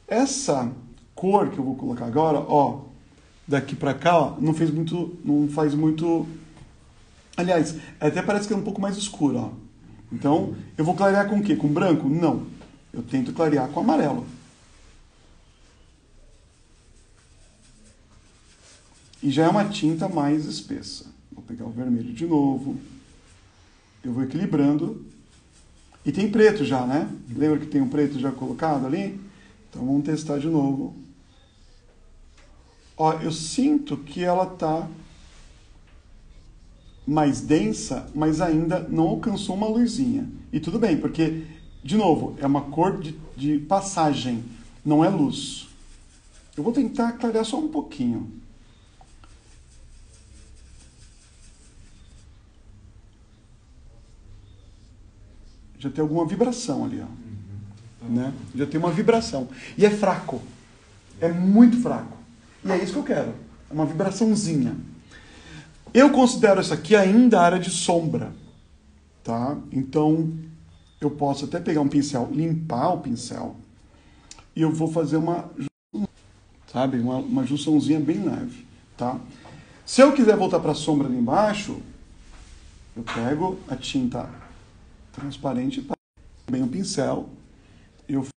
Essa cor que eu vou colocar agora, ó, daqui pra cá, ó, não faz muito. Aliás, até parece que é um pouco mais escuro, ó. Então, eu vou clarear com o quê? Com branco? Não. Eu tento clarear com amarelo. E já é uma tinta mais espessa. Vou pegar pegar o vermelho de novo. Eu vou equilibrando. E tem preto já, né? Lembra que tem um preto já colocado ali? Então vamos testar de novo. Ó, eu sinto que ela tá mais densa, mas ainda não alcançou uma luzinha. E tudo bem, porque, de novo, é uma cor de passagem, não é luz. Eu vou tentar clarear só um pouquinho. Já tem alguma vibração ali, ó. Né? Já tem uma vibração. E é fraco. É muito fraco. E é isso que eu quero. É uma vibraçãozinha. Eu considero isso aqui ainda área de sombra. Tá? Então, eu posso até pegar um pincel, limpar o pincel, e eu vou fazer uma, sabe, uma junçãozinha bem leve. Tá? Se eu quiser voltar para a sombra ali embaixo, eu pego a tinta transparente, bem o pincel, eu faço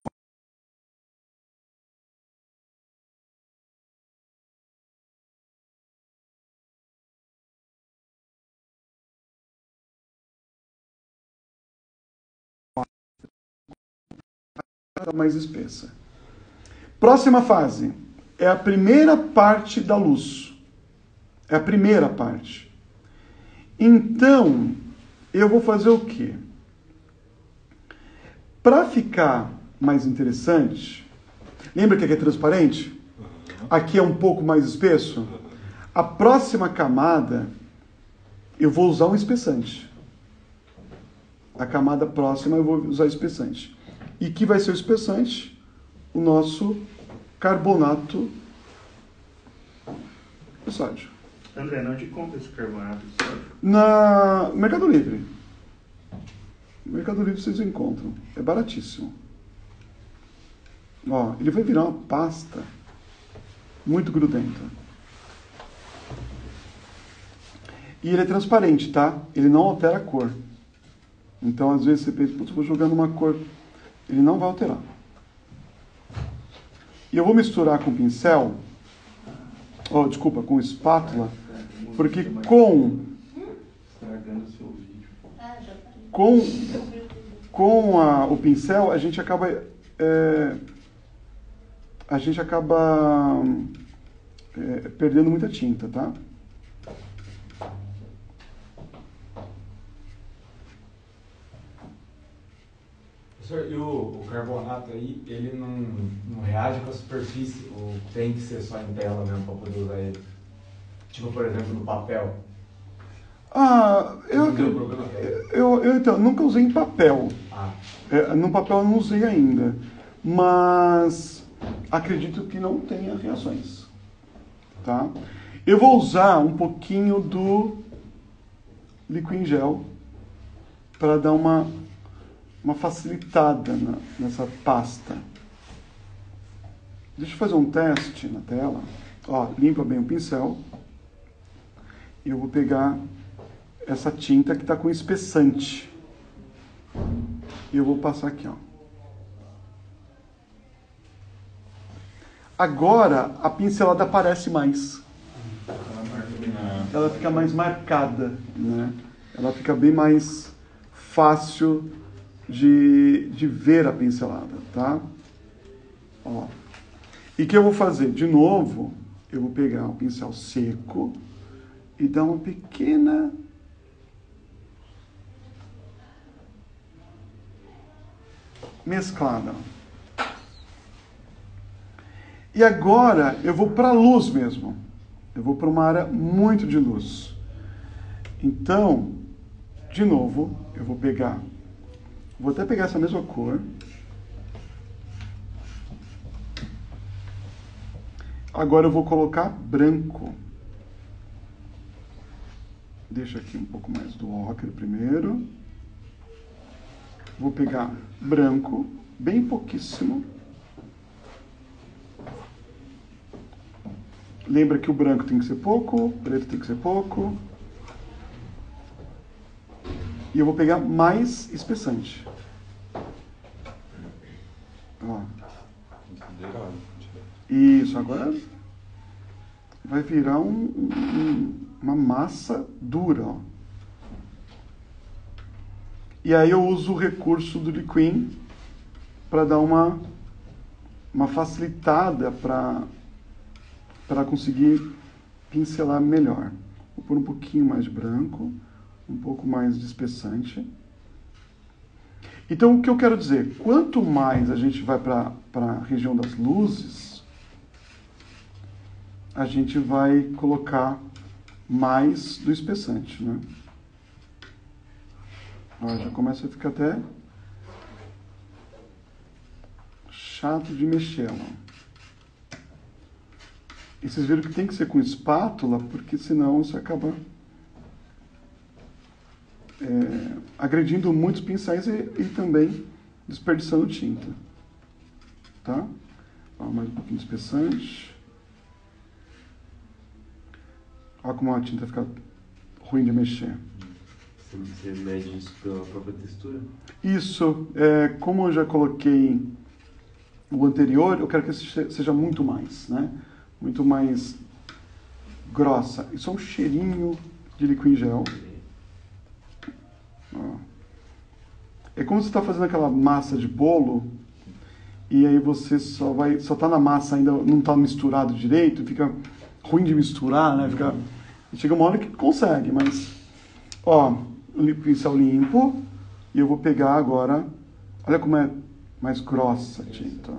mais espessa. Próxima fase é a primeira parte da luz. É a primeira parte. Então, eu vou fazer o quê? Para ficar mais interessante, lembra que aqui é transparente? Aqui é um pouco mais espesso? A próxima camada, eu vou usar um espessante. A camada próxima eu vou usar espessante. E que vai ser o espessante? O nosso carbonato de sódio. André, não te compra esse carbonato de sódio? Na Mercado Livre. No Mercado Livre vocês encontram. É baratíssimo. Ó, ele vai virar uma pasta muito grudenta. E ele é transparente, tá? Ele não altera a cor. Então, às vezes, você pensa, putz, vou jogando uma cor. Ele não vai alterar. E eu vou misturar com pincel, com espátula, porque Estragando o seu vídeo. com o pincel, a gente acaba perdendo muita tinta, tá? Professor, e o carbonato aí, ele não reage com a superfície? Ou tem que ser só em tela mesmo para poder usar ele? Tipo, por exemplo, no papel. Eu então, nunca usei em papel. No papel eu não usei ainda. Mas acredito que não tenha reações. Tá? Eu vou usar um pouquinho do líquido em gel para dar uma facilitada nessa pasta. Deixa eu fazer um teste na tela. Ó, limpa bem o pincel. E eu vou pegar essa tinta que está com espessante. E eu vou passar aqui, ó. Agora a pincelada aparece mais. Ela fica mais marcada, né? Ela fica bem mais fácil de ver a pincelada, tá? Ó. E o que eu vou fazer? De novo, eu vou pegar um pincel seco e dar uma pequena mesclada. E agora eu vou para a luz mesmo. Eu vou para uma área muito de luz. Então, de novo, eu vou pegar. Vou até pegar essa mesma cor. Agora eu vou colocar branco. Deixa aqui um pouco mais do ocre primeiro. Vou pegar branco, bem pouquíssimo. Lembra que o branco tem que ser pouco, o preto tem que ser pouco. E eu vou pegar mais espessante. Ó. Isso, agora vai virar uma massa dura, ó. E aí eu uso o recurso do Liquin para dar uma facilitada para conseguir pincelar melhor. Vou pôr um pouquinho mais de branco, um pouco mais de espessante. Então, o que eu quero dizer? Quanto mais a gente vai para a região das luzes, a gente vai colocar mais do espessante, né? Ó, já começa a ficar até chato de mexer, ó. E vocês viram que tem que ser com espátula, porque senão você acaba agredindo muitos pincéis e também desperdiçando tinta. Tá? Ó, mais um pouquinho de espessante. Olha como a tinta fica ruim de mexer. Você mede isso pela própria textura? Isso, como eu já coloquei o anterior, eu quero que seja muito mais, né? Muito mais grossa. Isso é um cheirinho de Liquin Gel. Ó. É como se você está fazendo aquela massa de bolo e aí você só tá na massa ainda, não está misturado direito, fica ruim de misturar, né? Chega uma hora que consegue, mas ó, o pincel limpo e eu vou pegar agora, olha como é mais grossa a tinta.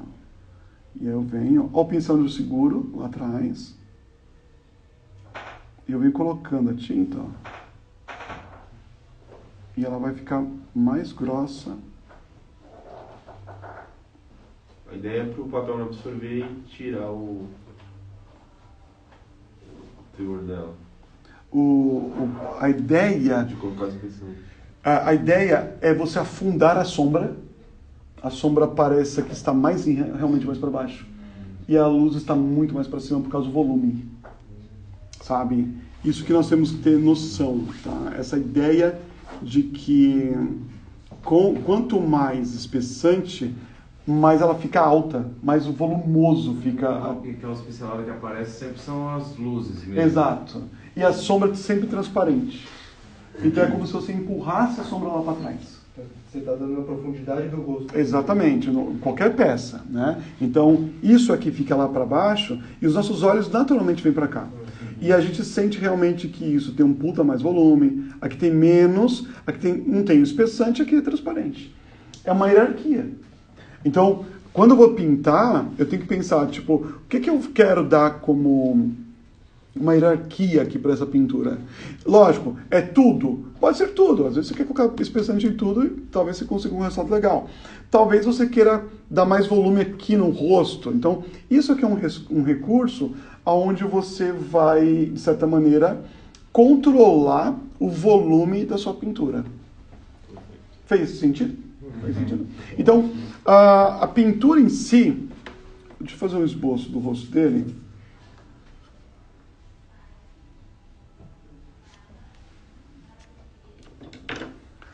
E aí eu venho, ó o pincel do seguro lá atrás. E eu venho colocando a tinta, ó. E ela vai ficar mais grossa. A ideia é para o papel não absorver e tirar o teor dela. A ideia... De colocar a expressão. A ideia é você afundar a sombra. A sombra pareça que está realmente mais para baixo. E a luz está muito mais para cima por causa do volume. Sabe? Isso que nós temos que ter noção. Tá? Essa ideia de que quanto mais espessante, mais ela fica alta, mais volumoso fica. Aquelas pinceladas que aparecem sempre são as luzes mesmo. Exato. E a sombra sempre transparente. Então é como se você empurrasse a sombra lá para trás. Você está dando a profundidade do rosto. Exatamente, qualquer peça, né? Então, isso aqui fica lá para baixo e os nossos olhos naturalmente vêm para cá. E a gente sente realmente que isso tem um puta mais volume, aqui tem menos, aqui não tem o espessante, aqui é transparente. É uma hierarquia. Então, quando eu vou pintar, eu tenho que pensar, tipo, o que eu quero dar como uma hierarquia aqui para essa pintura? Lógico, é tudo? Pode ser tudo. Às vezes você quer colocar espessante em tudo e talvez você consiga um resultado legal. Talvez você queira dar mais volume aqui no rosto. Então, isso aqui é um recurso onde você vai, de certa maneira, controlar o volume da sua pintura. Fez sentido? Fez sentido? Então, a pintura em si... Deixa eu fazer um esboço do rosto dele.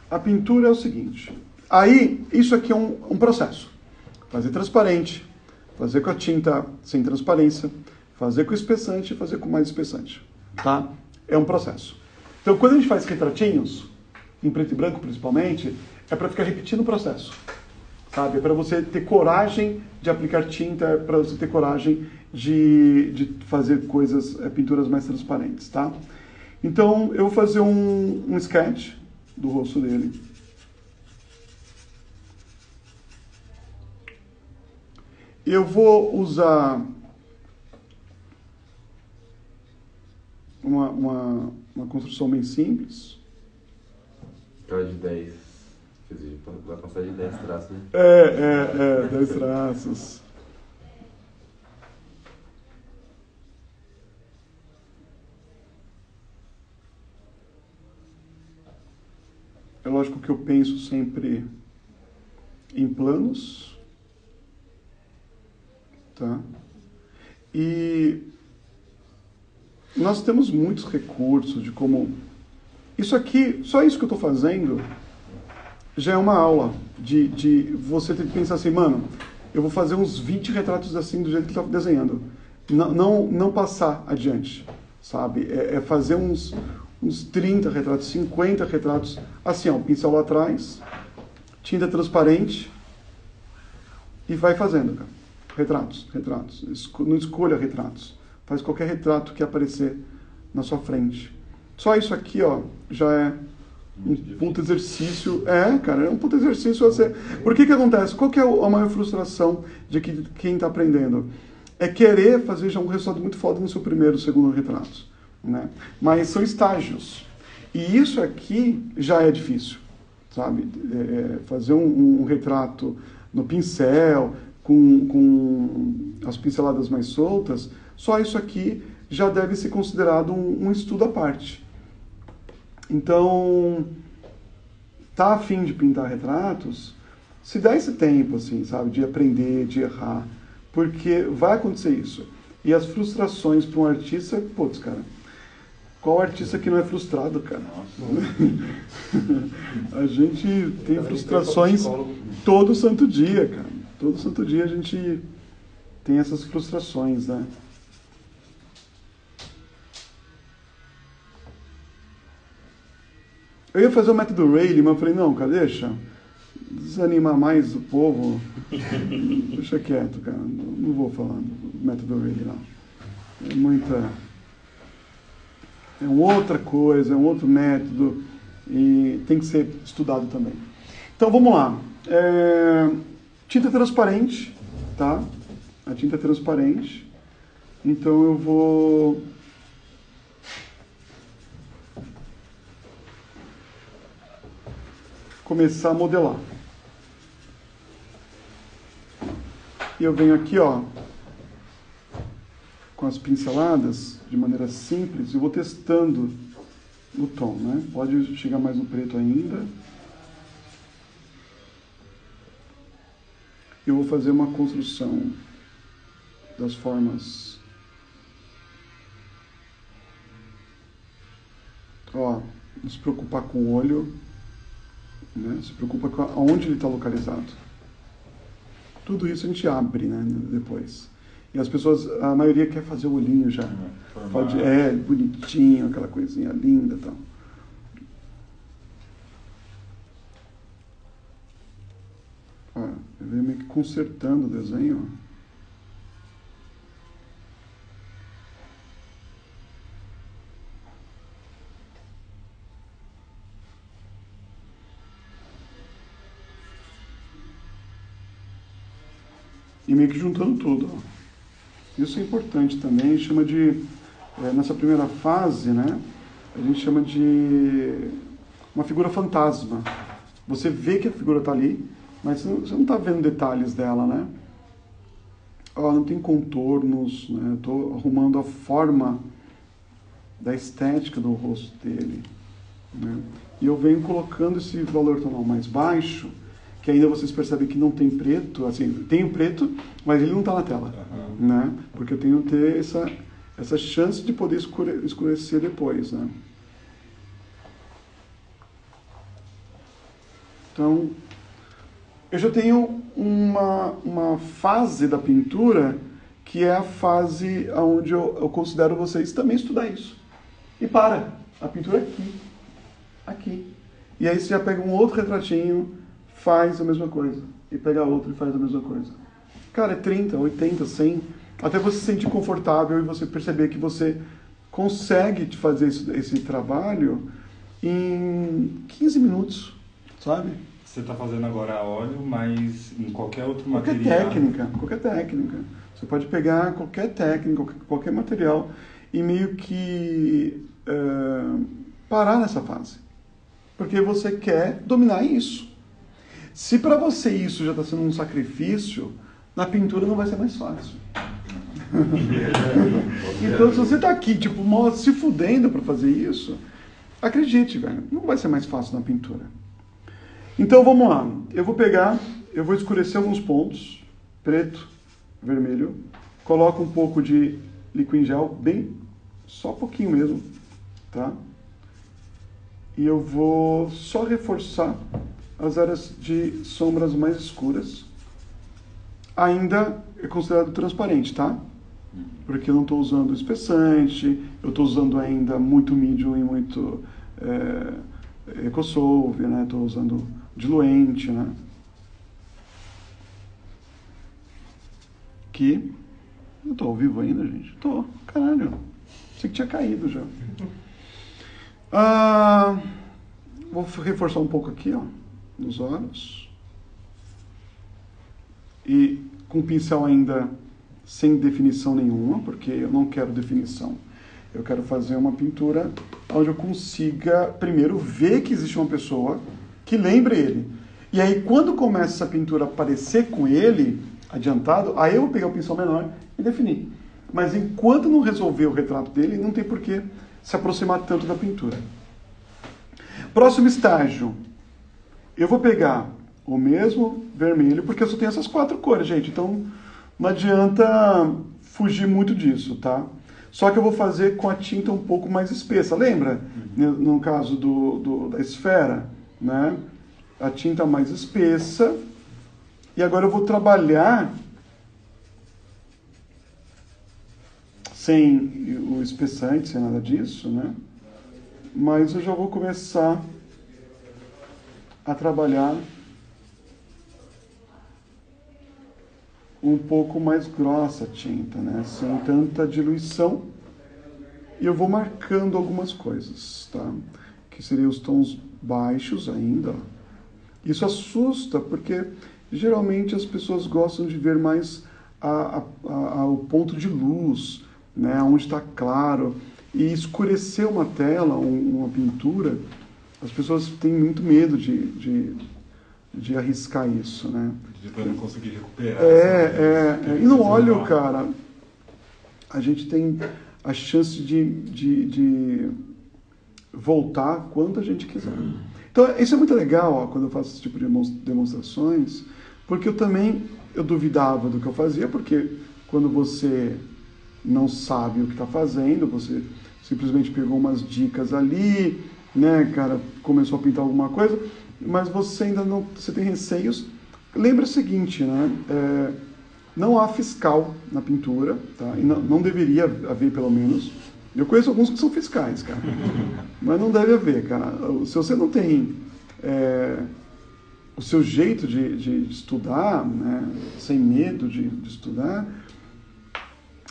A pintura é o seguinte. Aí, isso aqui é um processo. Fazer transparente, fazer com a tinta sem transparência, fazer com espessante e fazer com mais espessante. Tá? É um processo. Então, quando a gente faz retratinhos, em preto e branco principalmente, é para ficar repetindo o processo. Sabe? É para você ter coragem de aplicar tinta, é para você ter coragem de fazer pinturas mais transparentes. Tá? Então, eu vou fazer um sketch do rosto dele. Eu vou usar uma construção bem simples. Aquela de 10. Vai passar de 10 traços, né? 10 traços. É lógico que eu penso sempre em planos, tá? E nós temos muitos recursos de como... Isso aqui, só isso que eu estou fazendo, já é uma aula de você ter que pensar assim, mano, eu vou fazer uns 20 retratos assim do jeito que ele está desenhando. Não passar adiante, sabe? É fazer uns 30 retratos, 50 retratos, assim, ó, pincel lá atrás, tinta transparente, e vai fazendo, cara. Retratos. Não escolha retratos. Faz qualquer retrato que aparecer na sua frente. Só isso aqui, ó, já é um puto exercício. Cara, é um puto exercício. Por que acontece? Qual que é a maior frustração de quem está aprendendo? É querer fazer já um resultado muito foda no seu primeiro, segundo retrato, né? Mas são estágios. E isso aqui já é difícil, sabe? Fazer um retrato no pincel, com as pinceladas mais soltas, só isso aqui já deve ser considerado um estudo à parte. Então, tá a fim de pintar retratos, se dá esse tempo, assim, sabe, de aprender, de errar, porque vai acontecer isso. E as frustrações para um artista, putz, cara, qual artista que não é frustrado, cara? A gente tem frustrações todo santo dia, cara. Todo santo dia a gente tem essas frustrações, né? Eu ia fazer o método Rayleigh, mas eu falei, não, cara, deixa. Desanimar mais o povo. Deixa quieto, cara. Não vou falar do método Rayleigh, não. É muita... É outra coisa, é um outro método e tem que ser estudado também. Então, vamos lá. Tinta transparente, tá? A tinta é transparente. Então, eu vou... começar a modelar. E eu venho aqui, ó, com as pinceladas, de maneira simples, e vou testando o tom, né? Pode chegar mais no preto ainda. Eu vou fazer uma construção das formas. Ó, não se preocupar com o olho, né? Se preocupa com aonde ele está localizado. Tudo isso a gente abre, né, depois. E as pessoas, a maioria quer fazer o olhinho já. Pode, bonitinho, aquela coisinha linda e tal. Ó, eu venho meio que consertando o desenho, ó. E meio que juntando tudo, ó. Isso é importante também, a gente chama de, nessa primeira fase, né, a gente chama de uma figura fantasma. Você vê que a figura está ali, mas você não está vendo detalhes dela, né? Ó, não tem contornos, né? Estou arrumando a forma da estética do rosto dele, né? E eu venho colocando esse valor tonal mais baixo, que ainda vocês percebem que não tem preto, assim, tem o preto, mas ele não está na tela, né? Porque eu tenho que ter essa chance de poder escurecer depois, né? Então, eu já tenho uma fase da pintura que é a fase onde eu considero vocês também estudar isso. E para, a pintura aqui. E aí você já pega um outro retratinho, faz a mesma coisa. E pega outro e faz a mesma coisa. Cara, é 30, 80, 100, até você se sentir confortável e você perceber que você consegue fazer esse trabalho em 15 minutos, sabe? Você está fazendo agora a óleo, mas em qualquer outro Qualquer material... qualquer técnica. Você pode pegar qualquer técnica, qualquer material e meio que parar nessa fase. Porque você quer dominar isso. Se para você isso já está sendo um sacrifício, na pintura não vai ser mais fácil. Então, se você está aqui, tipo, se fudendo para fazer isso, acredite, velho, não vai ser mais fácil na pintura. Então, vamos lá. Eu vou escurecer alguns pontos, preto, vermelho, coloco um pouco de líquido em gel, só um pouquinho mesmo, tá? E eu vou só reforçar as áreas de sombras mais escuras. Ainda é considerado transparente, tá? Porque eu não estou usando espessante, eu estou usando ainda muito medium e muito EcoSolve, né? Estou usando diluente, né? Que... Eu estou ao vivo ainda, gente? Estou, caralho. Pensei que tinha caído já. Vou reforçar um pouco aqui, ó, nos olhos. E com o pincel ainda sem definição nenhuma, porque eu não quero definição. Eu quero fazer uma pintura onde eu consiga, primeiro, ver que existe uma pessoa que lembre ele. E aí, quando começa essa pintura a aparecer com ele, adiantado, aí eu vou pegar o pincel menor e definir. Mas enquanto não resolver o retrato dele, não tem por que se aproximar tanto da pintura. Próximo estágio. Eu vou pegar o mesmo vermelho, porque eu só tenho essas 4 cores, gente. Então, não adianta fugir muito disso, tá? Só que eu vou fazer com a tinta um pouco mais espessa. Lembra? No caso da esfera, né? A tinta mais espessa. E agora eu vou trabalhar sem o espessante, sem nada disso, né? Mas eu já vou começar a trabalhar um pouco mais grossa a tinta, né? Sem tanta diluição. E eu vou marcando algumas coisas, tá? Que seriam os tons baixos ainda. Isso assusta, porque geralmente as pessoas gostam de ver mais o ponto de luz, né? Onde está claro. E escurecer uma tela, uma pintura, as pessoas têm muito medo de arriscar isso, né? Depois não conseguir recuperar. E no óleo, cara, a gente tem a chance de voltar quanto a gente quiser. Então, isso é muito legal, ó, quando eu faço esse tipo de demonstrações, porque eu duvidava do que eu fazia, porque quando você não sabe o que está fazendo, você simplesmente pegou umas dicas ali, né, cara, começou a pintar alguma coisa, mas você ainda não, você tem receios. Lembra o seguinte, né, não há fiscal na pintura, tá? E não deveria haver, pelo menos. Eu conheço alguns que são fiscais, cara, mas não deve haver, cara. Se você não tem o seu jeito de estudar, né, sem medo de estudar,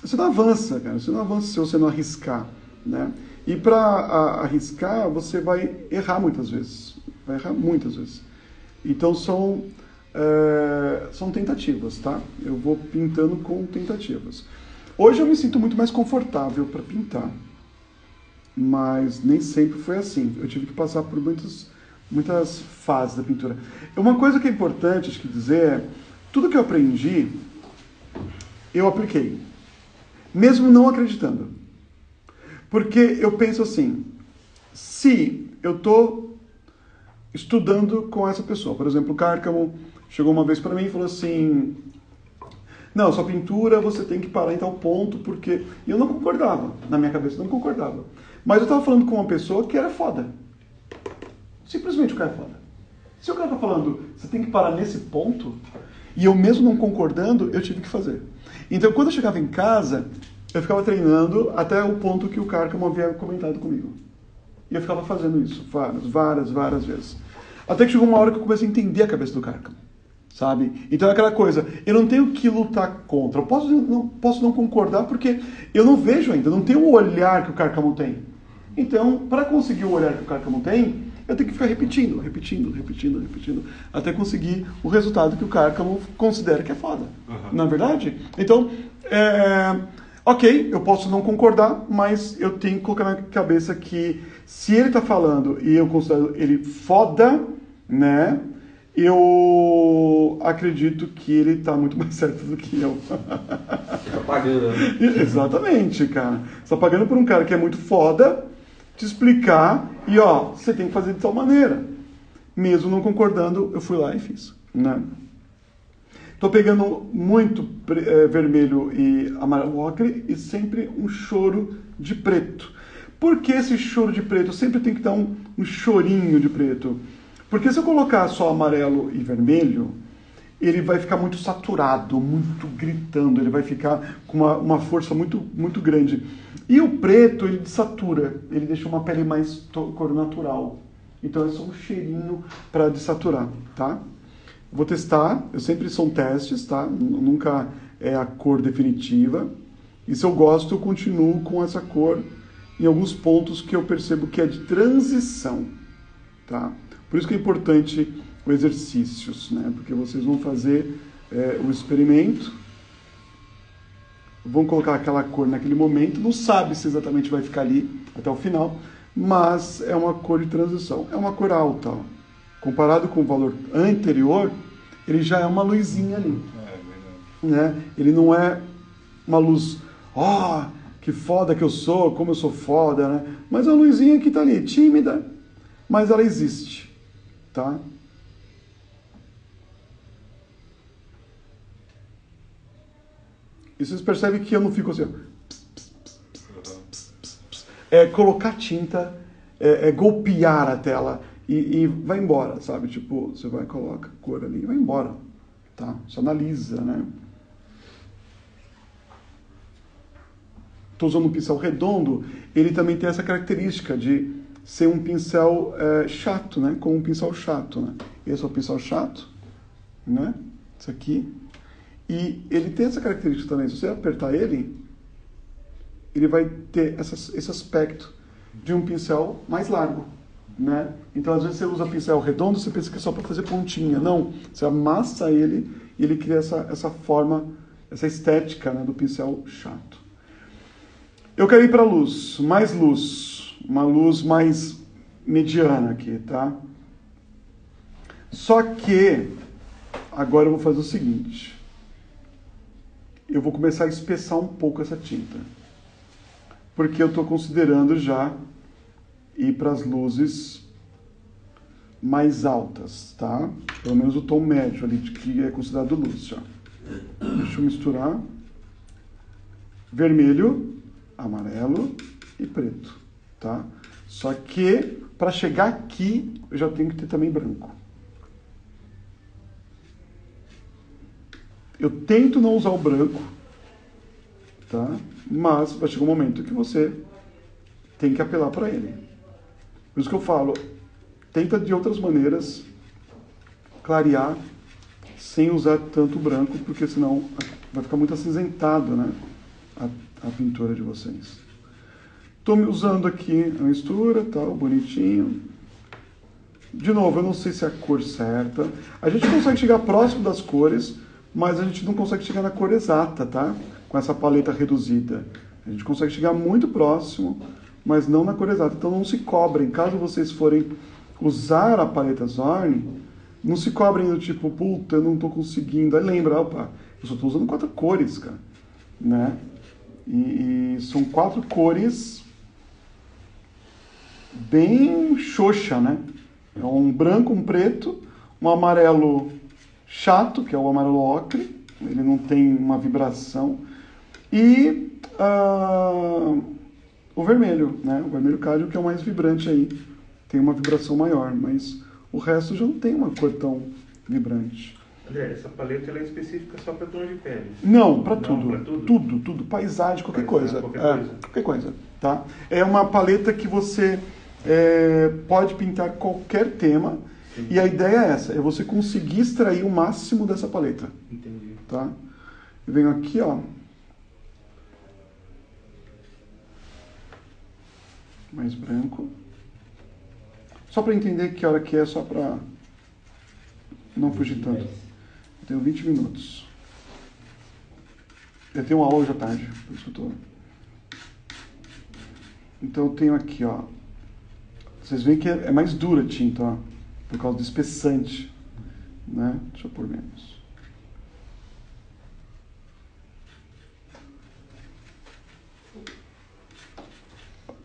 você não avança, cara. Você não avança se você não arriscar, né? E para arriscar, você vai errar muitas vezes. Vai errar muitas vezes. Então são tentativas, tá? Eu vou pintando com tentativas. Hoje eu me sinto muito mais confortável para pintar, mas nem sempre foi assim. Eu tive que passar por muitas fases da pintura. Uma coisa que é importante acho que dizer é, tudo que eu aprendi, eu apliquei, mesmo não acreditando. Porque eu penso assim, se eu estou estudando com essa pessoa, por exemplo, o Cárcamo chegou uma vez para mim e falou assim, não, sua pintura você tem que parar em tal ponto, porque... E eu não concordava, na minha cabeça eu não concordava. Mas eu estava falando com uma pessoa que era foda. Simplesmente o cara é foda. Se o cara está falando, você tem que parar nesse ponto, e eu mesmo não concordando, eu tive que fazer. Então, quando eu chegava em casa, eu ficava treinando até o ponto que o Cárcamo havia comentado comigo. E eu ficava fazendo isso várias vezes. Até que chegou uma hora que eu comecei a entender a cabeça do Cárcamo. Sabe? Então é aquela coisa, eu não tenho que lutar contra, eu posso não concordar porque eu não vejo ainda, não tenho o olhar que o Cárcamo tem. Então, para conseguir o olhar que o Cárcamo tem, eu tenho que ficar repetindo, até conseguir o resultado que o Cárcamo considera que é foda. Não é verdade? Então, ok, eu posso não concordar, mas eu tenho que colocar na cabeça que se ele está falando e eu considero ele foda, né? Eu acredito que ele está muito mais certo do que eu. Tá pagando, né? Exatamente, cara. Você está pagando por um cara que é muito foda te explicar e, ó, você tem que fazer de tal maneira. Mesmo não concordando, eu fui lá e fiz, né? Estou pegando muito vermelho e amarelo ocre e sempre um choro de preto. Por que esse choro de preto? Sempre tem que dar um chorinho de preto. Porque se eu colocar só amarelo e vermelho, ele vai ficar muito saturado, muito gritando, ele vai ficar com uma força muito, muito grande. E o preto, ele desatura, ele deixa uma pele mais cor natural. Então é só um cheirinho para desaturar, tá? Vou testar, sempre são testes, tá? Nunca é a cor definitiva. E se eu gosto, eu continuo com essa cor em alguns pontos que eu percebo que é de transição, tá? Por isso que é importante os exercícios, né? Porque vocês vão fazer o experimento, vão colocar aquela cor naquele momento, não sabe se exatamente vai ficar ali até o final, mas é uma cor de transição, é uma cor alta, ó. Comparado com o valor anterior, ele já é uma luzinha ali, né? Ele não é uma luz, que foda que eu sou, como eu sou foda, né? Mas a luzinha que tá ali, tímida, mas ela existe, tá? E vocês percebem que eu não fico assim, ó. Colocar tinta, golpear a tela e vai embora, sabe? Tipo, você vai, coloca a cor ali e vai embora, tá? Você analisa, né? Estou usando um pincel redondo, ele também tem essa característica de ser um pincel chato, né? Como um pincel chato, né? Esse é o pincel chato, né? Esse aqui. E ele tem essa característica também. Se você apertar ele vai ter esse aspecto de um pincel mais largo, né? Então, às vezes, você usa pincel redondo, você pensa que é só para fazer pontinha. Não, você amassa ele e ele cria essa forma, essa estética, né, do pincel chato. Eu quero ir para a luz, uma luz mais mediana aqui, tá? Só que, agora eu vou fazer o seguinte, eu vou começar a espessar um pouco essa tinta, porque eu estou considerando já ir para as luzes mais altas, tá? Pelo menos o tom médio ali, que é considerado luz já. Deixa eu misturar. Vermelho, amarelo e preto, tá? Só que, para chegar aqui, eu já tenho que ter também branco. Eu tento não usar o branco, tá? Mas vai chegar um momento que você tem que apelar para ele. Por isso que eu falo, tenta de outras maneiras clarear sem usar tanto branco, porque senão vai ficar muito acinzentado, né? A pintura de vocês. Estou usando aqui a mistura, tal, bonitinho. De novo, eu não sei se é a cor certa. A gente consegue chegar próximo das cores, mas a gente não consegue chegar na cor exata, tá? Com essa paleta reduzida. A gente consegue chegar muito próximo, mas não na cor exata. Então não se cobrem. Caso vocês forem usar a paleta Zorn, não se cobrem do tipo, puta, eu não estou conseguindo. Aí lembra, opa, eu só estou usando 4 cores, cara. Né? E são 4 cores bem xoxa, né? É um branco, um preto, um amarelo chato, que é o amarelo ocre, ele não tem uma vibração, e o vermelho, né? O vermelho cádio, que é o mais vibrante aí, tem uma vibração maior, mas o resto já não tem uma cor tão vibrante. André, essa paleta ela é específica só para tons de pele? Não, para tudo. Pra tudo. Tudo. Paisagem, qualquer Paisagem, coisa. Qualquer coisa, tá? É uma paleta que você pode pintar qualquer tema. Sim. E a ideia é essa, é você conseguir extrair o máximo dessa paleta. Entendi. Tá? Eu venho aqui, ó. Mais branco. Só para entender que hora que é, só para não fugir tanto. Eu tenho 20 minutos. Eu tenho uma aula hoje à tarde, por isso que eu tô... Então eu tenho aqui, ó. Vocês veem que é mais dura a tinta, ó. Por causa do espessante. Né? Deixa eu pôr menos.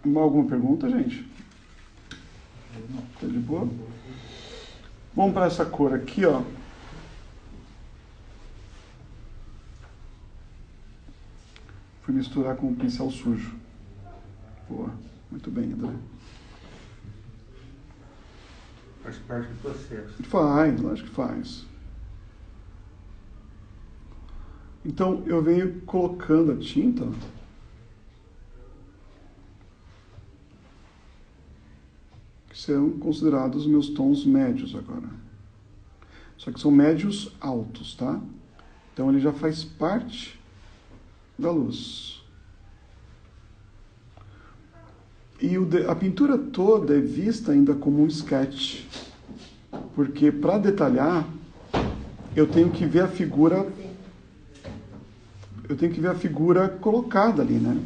Alguma pergunta, gente? Tá de boa? Vamos para essa cor aqui, ó. Fui misturar com o pincel sujo. Boa. Muito bem, André. Faz parte do processo. Faz, lógico que faz. Então, eu venho colocando a tinta que serão considerados meus tons médios agora. Só que são médios altos, tá? Então, ele já faz parte da luz. E a pintura toda é vista ainda como um sketch. Porque, para detalhar, eu tenho que ver a figura colocada ali, né?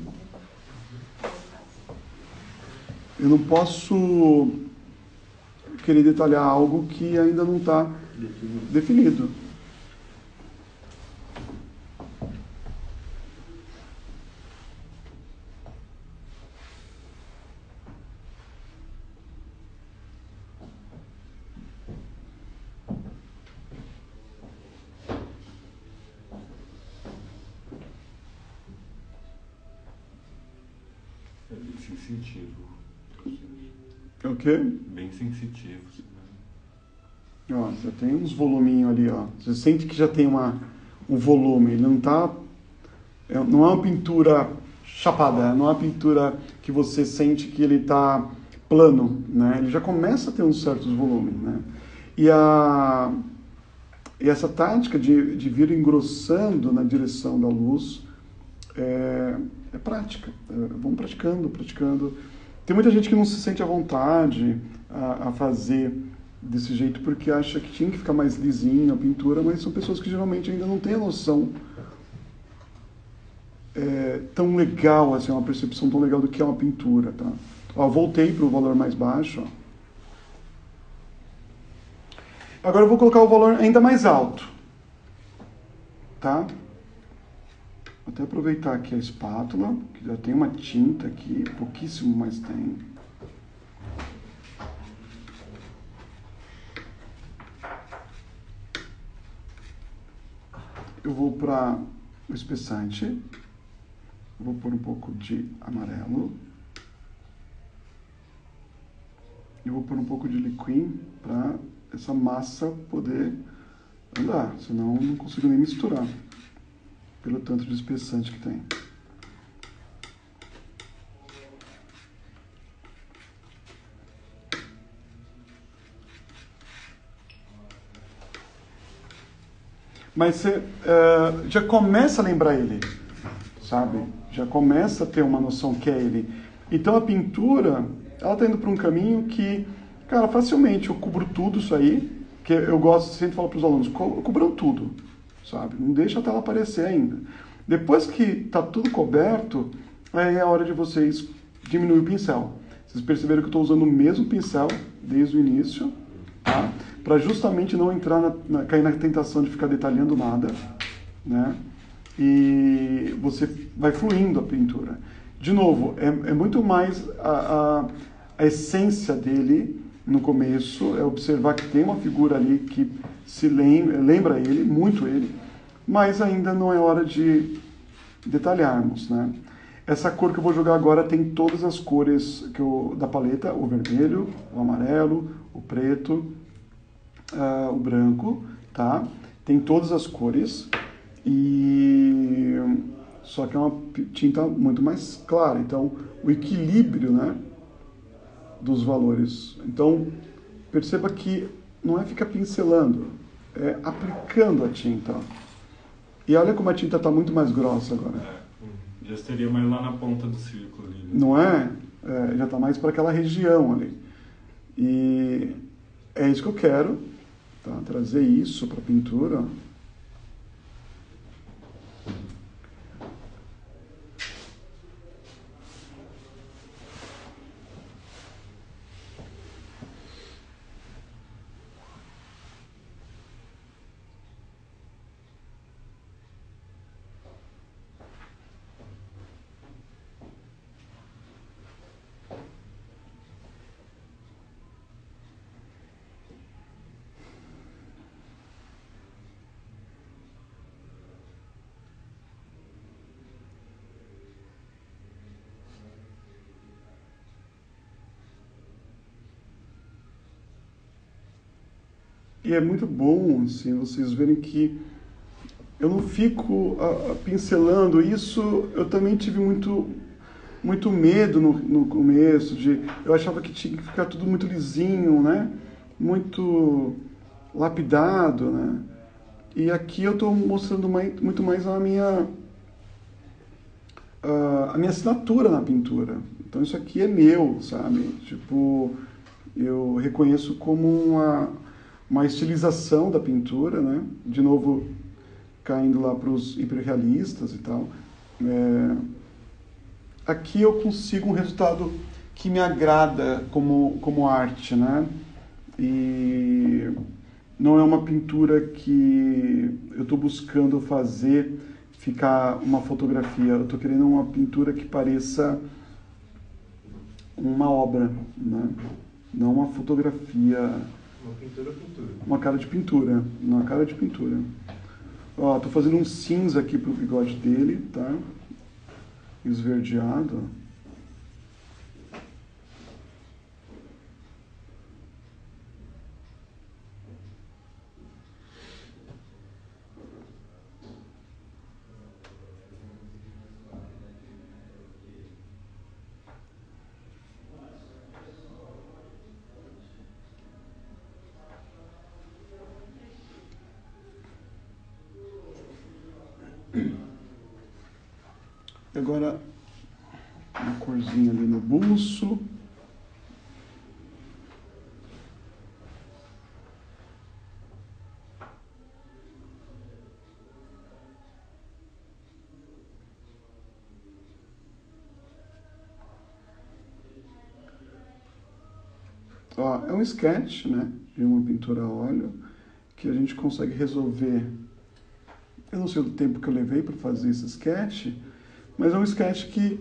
Eu não posso querer detalhar algo que ainda não está definido. É bem sensitivo. O quê? Bem sensitivo. Ó, você tem uns voluminhos ali, ó. Você sente que já tem um volume. Ele não tá... Não é uma pintura chapada, não é uma pintura que você sente que ele tá plano, né? Ele já começa a ter uns certos volumes, né? E essa tática de vir engrossando na direção da luz é prática. Vamos praticando. Tem muita gente que não se sente à vontade a fazer desse jeito porque acha que tinha que ficar mais lisinho a pintura, mas são pessoas que geralmente ainda não têm a noção tão legal, assim, uma percepção tão legal do que é uma pintura, tá? Ó, voltei para o valor mais baixo, ó. Agora eu vou colocar o valor ainda mais alto, tá? Vou até aproveitar aqui a espátula, que já tem uma tinta aqui, pouquíssimo, mas tem. Eu vou para o espessante, vou pôr um pouco de amarelo, eu vou pôr um pouco de liquim para essa massa poder andar, senão eu não consigo nem misturar, pelo tanto de espessante que tem. Mas você já começa a lembrar ele, sabe? Já começa a ter uma noção que é ele. Então a pintura, ela está indo para um caminho que, cara, facilmente eu cubro tudo isso aí, que eu gosto, sempre falo para os alunos, cubram tudo, sabe? Não deixa a tela aparecer ainda. Depois que está tudo coberto, aí é a hora de vocês diminuir o pincel. Vocês perceberam que eu estou usando o mesmo pincel desde o início, tá? Para justamente não entrar cair na tentação de ficar detalhando nada, né? E você vai fluindo a pintura. De novo, é muito mais a essência dele no começo, é observar que tem uma figura ali que se lembra ele, muito ele, mas ainda não é hora de detalharmos, né? Essa cor que eu vou jogar agora tem todas as cores da paleta, o vermelho, o amarelo, o preto, o branco, tá? Tem todas as cores, só que é uma tinta muito mais clara, então o equilíbrio, né, dos valores. Então, perceba que não é ficar pincelando, é aplicando a tinta. E olha como a tinta está muito mais grossa agora. Já estaria mais lá na ponta do círculo ali, né? Não é? Já está mais para aquela região ali. E é isso que eu quero, tá? Trazer isso para a pintura. E é muito bom, assim, vocês verem que eu não fico pincelando isso. Eu também tive muito medo no começo, eu achava que tinha que ficar tudo muito lisinho, né? Muito lapidado, né? E aqui eu estou mostrando muito mais a minha assinatura na pintura. Então isso aqui é meu, sabe? Tipo, eu reconheço como uma estilização da pintura, né? De novo, caindo lá para os hiperrealistas e tal. Aqui eu consigo um resultado que me agrada como arte, né? E não é uma pintura que eu estou buscando fazer ficar uma fotografia. Eu estou querendo uma pintura que pareça uma obra, né? Não uma fotografia. Uma pintura ou pintura? Uma cara de pintura. Uma cara de pintura. Ó, estou fazendo um cinza aqui pro bigode dele, tá? Esverdeado. Agora, uma corzinha ali no buço. Ó, é um sketch, né, de uma pintura a óleo, que a gente consegue resolver. Eu não sei o tempo que eu levei para fazer esse sketch, mas é um sketch que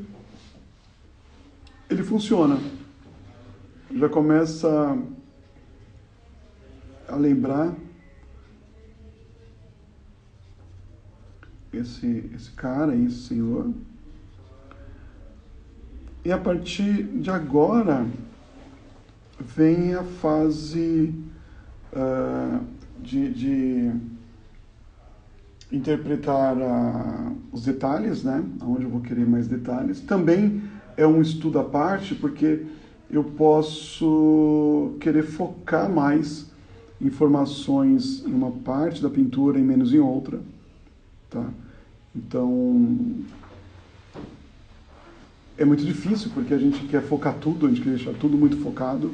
ele funciona. Já começa a lembrar esse cara, esse senhor. E a partir de agora vem a fase de interpretar os detalhes, né? Onde eu vou querer mais detalhes. Também é um estudo à parte, porque eu posso querer focar mais informações em uma parte da pintura e menos em outra, tá? Então, é muito difícil, porque a gente quer focar tudo, a gente quer deixar tudo muito focado,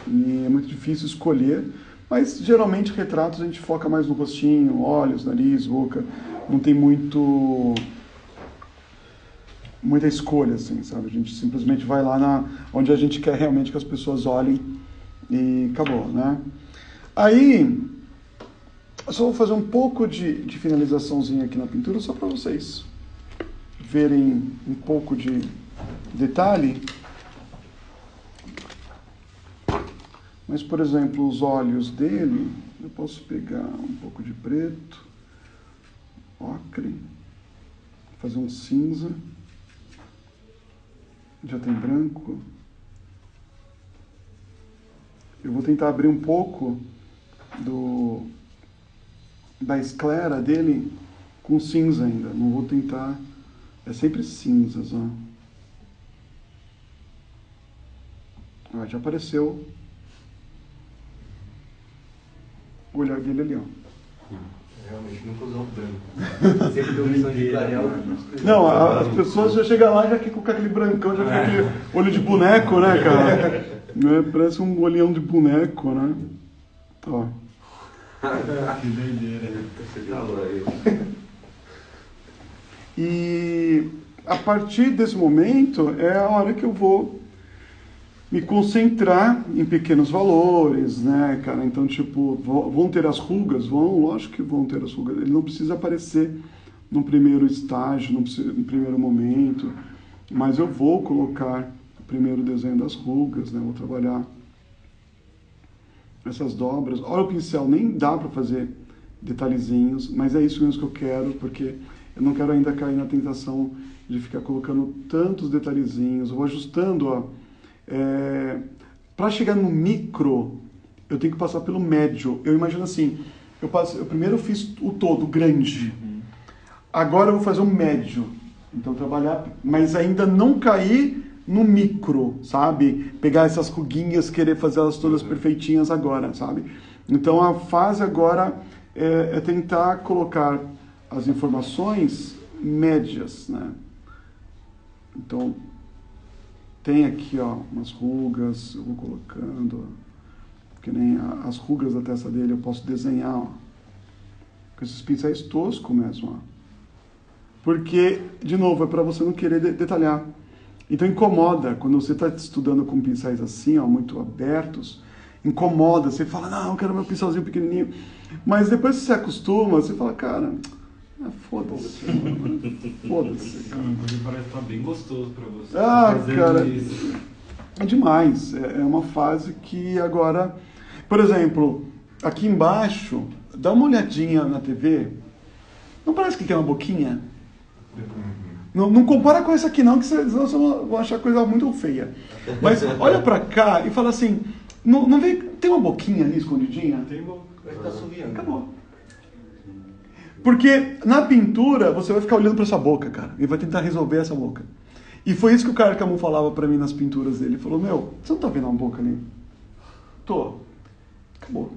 e é muito difícil escolher. Mas, geralmente, retratos a gente foca mais no rostinho, olhos, nariz, boca. Não tem muita escolha, assim, sabe? A gente simplesmente vai lá onde a gente quer realmente que as pessoas olhem e acabou, né? Aí, eu só vou fazer um pouco de finalizaçãozinha aqui na pintura, só para vocês verem um pouco de detalhe. Mas, por exemplo, os olhos dele, eu posso pegar um pouco de preto, ocre, fazer um cinza, já tem branco. Eu vou tentar abrir um pouco da esclera dele com cinza ainda, não vou tentar, é sempre cinzas, ó. Ó, já apareceu o olhar dele ali, ó. Realmente nunca usou branco. Sempre deu missão de clarear. Não, as pessoas já chegam lá já com aquele brancão, já fica aquele olho de boneco, né, cara? Né? Parece um olhão de boneco, né? Ó. Que doideira. E a partir desse momento é a hora que eu vou me concentrar em pequenos valores, né, cara? Então, tipo, vão ter as rugas? Vão, lógico que vão ter as rugas. Ele não precisa aparecer no primeiro estágio, no primeiro momento, mas eu vou colocar o primeiro desenho das rugas, né? Vou trabalhar essas dobras. Olha o pincel, nem dá para fazer detalhezinhos, mas é isso mesmo que eu quero, porque eu não quero ainda cair na tentação de ficar colocando tantos detalhezinhos. Eu vou ajustando, ó. Para chegar no micro, eu tenho que passar pelo médio. Eu imagino assim, eu primeiro fiz o todo, grande. Agora eu vou fazer um médio. Então trabalhar, mas ainda não cair no micro, sabe? Pegar essas ruguinhas, querer fazer elas todas perfeitinhas agora, sabe? Então a fase agora é tentar colocar as informações médias, né? Então tem aqui, ó, umas rugas, eu vou colocando, que nem as rugas da testa dele eu posso desenhar, ó, com esses pincéis toscos mesmo, ó. Porque, de novo, é para você não querer detalhar. Então incomoda, quando você está estudando com pincéis assim, ó, muito abertos, incomoda, você fala, não, eu quero meu pincelzinho pequenininho. Mas depois que você acostuma, você fala, cara, foda-se. Foda-se, cara. Porque parece estar bem gostoso para você. Cara, isso. é demais. É uma fase que agora... Por exemplo, aqui embaixo, dá uma olhadinha na TV, não parece que tem uma boquinha? Não compara com essa aqui não, que senão vocês vão achar coisa muito feia. Mas olha pra cá e fala assim, não vê, tem uma boquinha ali escondidinha? Tem bom. Vai ficar assoviando. Acabou. Porque na pintura você vai ficar olhando pra essa boca, cara, e vai tentar resolver essa boca. E foi isso que o Cárcamo falava pra mim nas pinturas dele. Ele falou, meu, você não tá vendo uma boca ali? Tô. Acabou.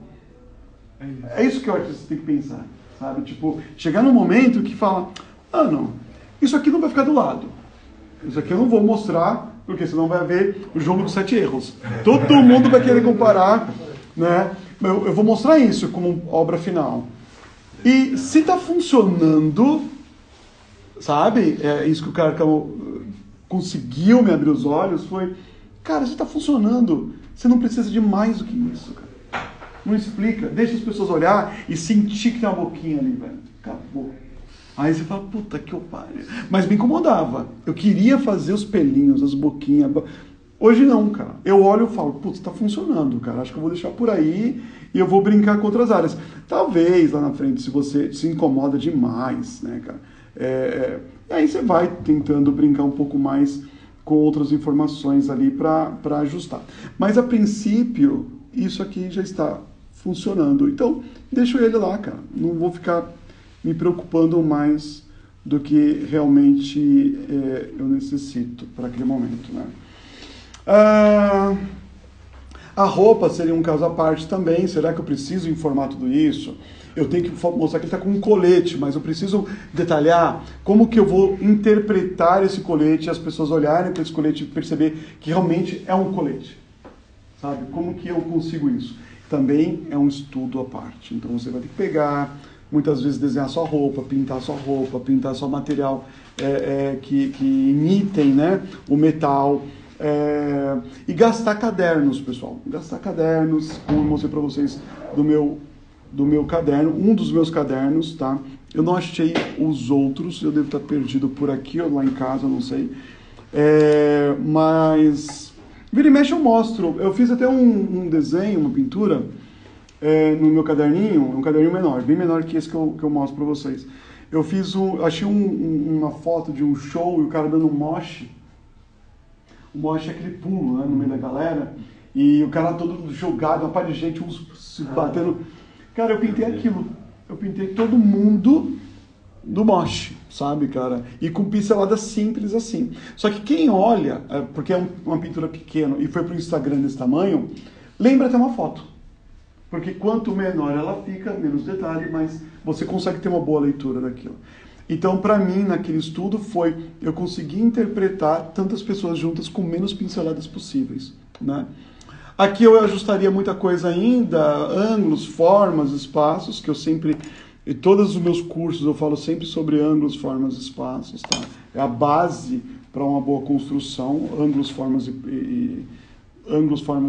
É isso que eu acho que você tem que pensar, sabe? Tipo, chegar num momento que fala, não, isso aqui não vai ficar do lado. Isso aqui eu não vou mostrar, porque senão vai haver o jogo dos 7 erros. Todo mundo vai querer comparar, né? Eu vou mostrar isso como obra final. E se está funcionando, sabe? É isso que o cara conseguiu me abrir os olhos, foi, cara, se está funcionando, você não precisa de mais do que isso, cara. Não explica, deixa as pessoas olhar e sentir que tem uma boquinha ali, velho. Acabou. Aí você fala, puta que pariu. Mas me incomodava. Eu queria fazer os pelinhos, as boquinhas. Hoje não, cara. Eu olho e falo, putz, tá funcionando, cara. Acho que eu vou deixar por aí e eu vou brincar com outras áreas. Talvez lá na frente, se você se incomoda demais, né, cara? Aí você vai tentando brincar um pouco mais com outras informações ali para ajustar. Mas a princípio, isso aqui já está funcionando. Então, deixo ele lá, cara. Não vou ficar me preocupando mais do que realmente eu necessito para aquele momento, né? A roupa seria um caso à parte também. Será que eu preciso informar tudo isso? Eu tenho que mostrar que ele está com um colete, mas eu preciso detalhar como que eu vou interpretar esse colete, as pessoas olharem para esse colete e perceber que realmente é um colete. Sabe? Como que eu consigo isso? Também é um estudo à parte. Então você vai ter que pegar, muitas vezes desenhar sua roupa, pintar só material que imitem, né, o metal. E gastar cadernos, pessoal. Gastar cadernos, como eu mostrei para vocês do meu caderno, um dos meus cadernos, tá? Eu não achei os outros, eu devo estar perdido por aqui ou lá em casa, não sei. Mas vira e mexe eu mostro. Eu fiz até um desenho, uma pintura, no meu caderninho, um caderninho menor, bem menor que esse que eu mostro para vocês. Eu fiz achei uma foto de um show e o cara dando um mosh. O mosh é aquele pulo, né, no meio da galera, e o cara todo jogado, uma par de gente, uns se batendo. Cara, eu pintei aquilo. Eu pintei todo mundo do mosh, sabe, cara? E com pinceladas simples assim. Só que quem olha, porque é uma pintura pequena e foi pro Instagram desse tamanho, lembra até uma foto. Porque quanto menor ela fica, menos detalhe, mas você consegue ter uma boa leitura daquilo. Então, para mim, naquele estudo, eu consegui interpretar tantas pessoas juntas com menos pinceladas possíveis, né? Aqui eu ajustaria muita coisa ainda, ângulos, formas, espaços, que eu sempre, em todos os meus cursos eu falo sempre sobre ângulos, formas, espaços, tá? É a base para uma boa construção, ângulos, formas e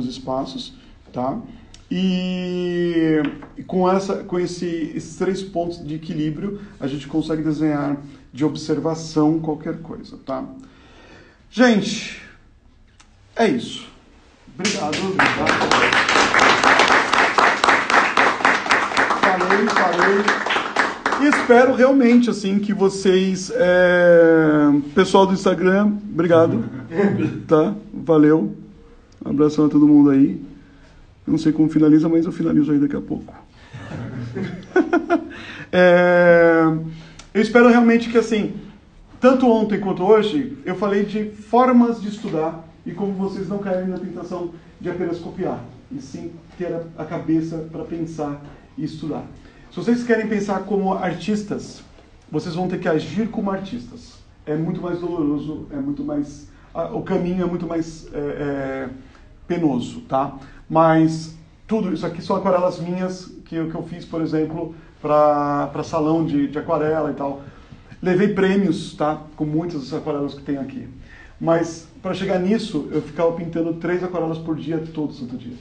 espaços, tá? E com esses 3 pontos de equilíbrio, a gente consegue desenhar de observação qualquer coisa, tá? Gente, é isso. Obrigado. Falei. E espero realmente, assim, que vocês... Pessoal do Instagram, obrigado. Tá? Valeu. Um abração a todo mundo aí. Não sei como finaliza, mas eu finalizo aí daqui a pouco. Eu espero realmente que, assim, tanto ontem quanto hoje, eu falei de formas de estudar e como vocês não caírem na tentação de apenas copiar, e sim ter a cabeça para pensar e estudar. Se vocês querem pensar como artistas, vocês vão ter que agir como artistas. É muito mais doloroso, é muito mais... o caminho é muito mais penoso, tá? Mas tudo isso aqui são aquarelas minhas que eu fiz, por exemplo, para salão de aquarela e tal. Levei prêmios, tá? Com muitas das aquarelas que tem aqui. Mas para chegar nisso, eu ficava pintando 3 aquarelas por dia, todo santo dia.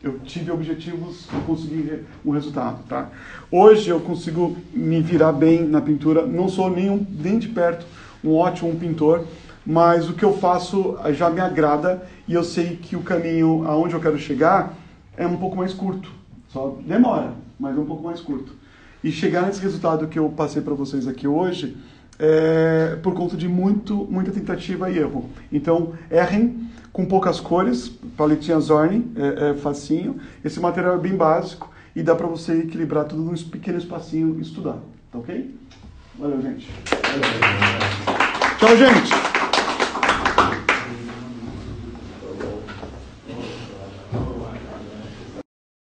Eu tive objetivos e consegui um resultado, tá? Hoje eu consigo me virar bem na pintura. Não sou nem de perto um ótimo pintor, mas o que eu faço já me agrada e eu sei que o caminho aonde eu quero chegar é um pouco mais curto. Só demora, mas é um pouco mais curto. E chegar nesse resultado que eu passei para vocês aqui hoje é por conta de muita tentativa e erro. Então, errem com poucas cores, paletinha Zorn, é facinho. Esse material é bem básico e dá para você equilibrar tudo num pequeno espacinho e estudar. Tá ok? Valeu, gente. Valeu. Tchau, gente.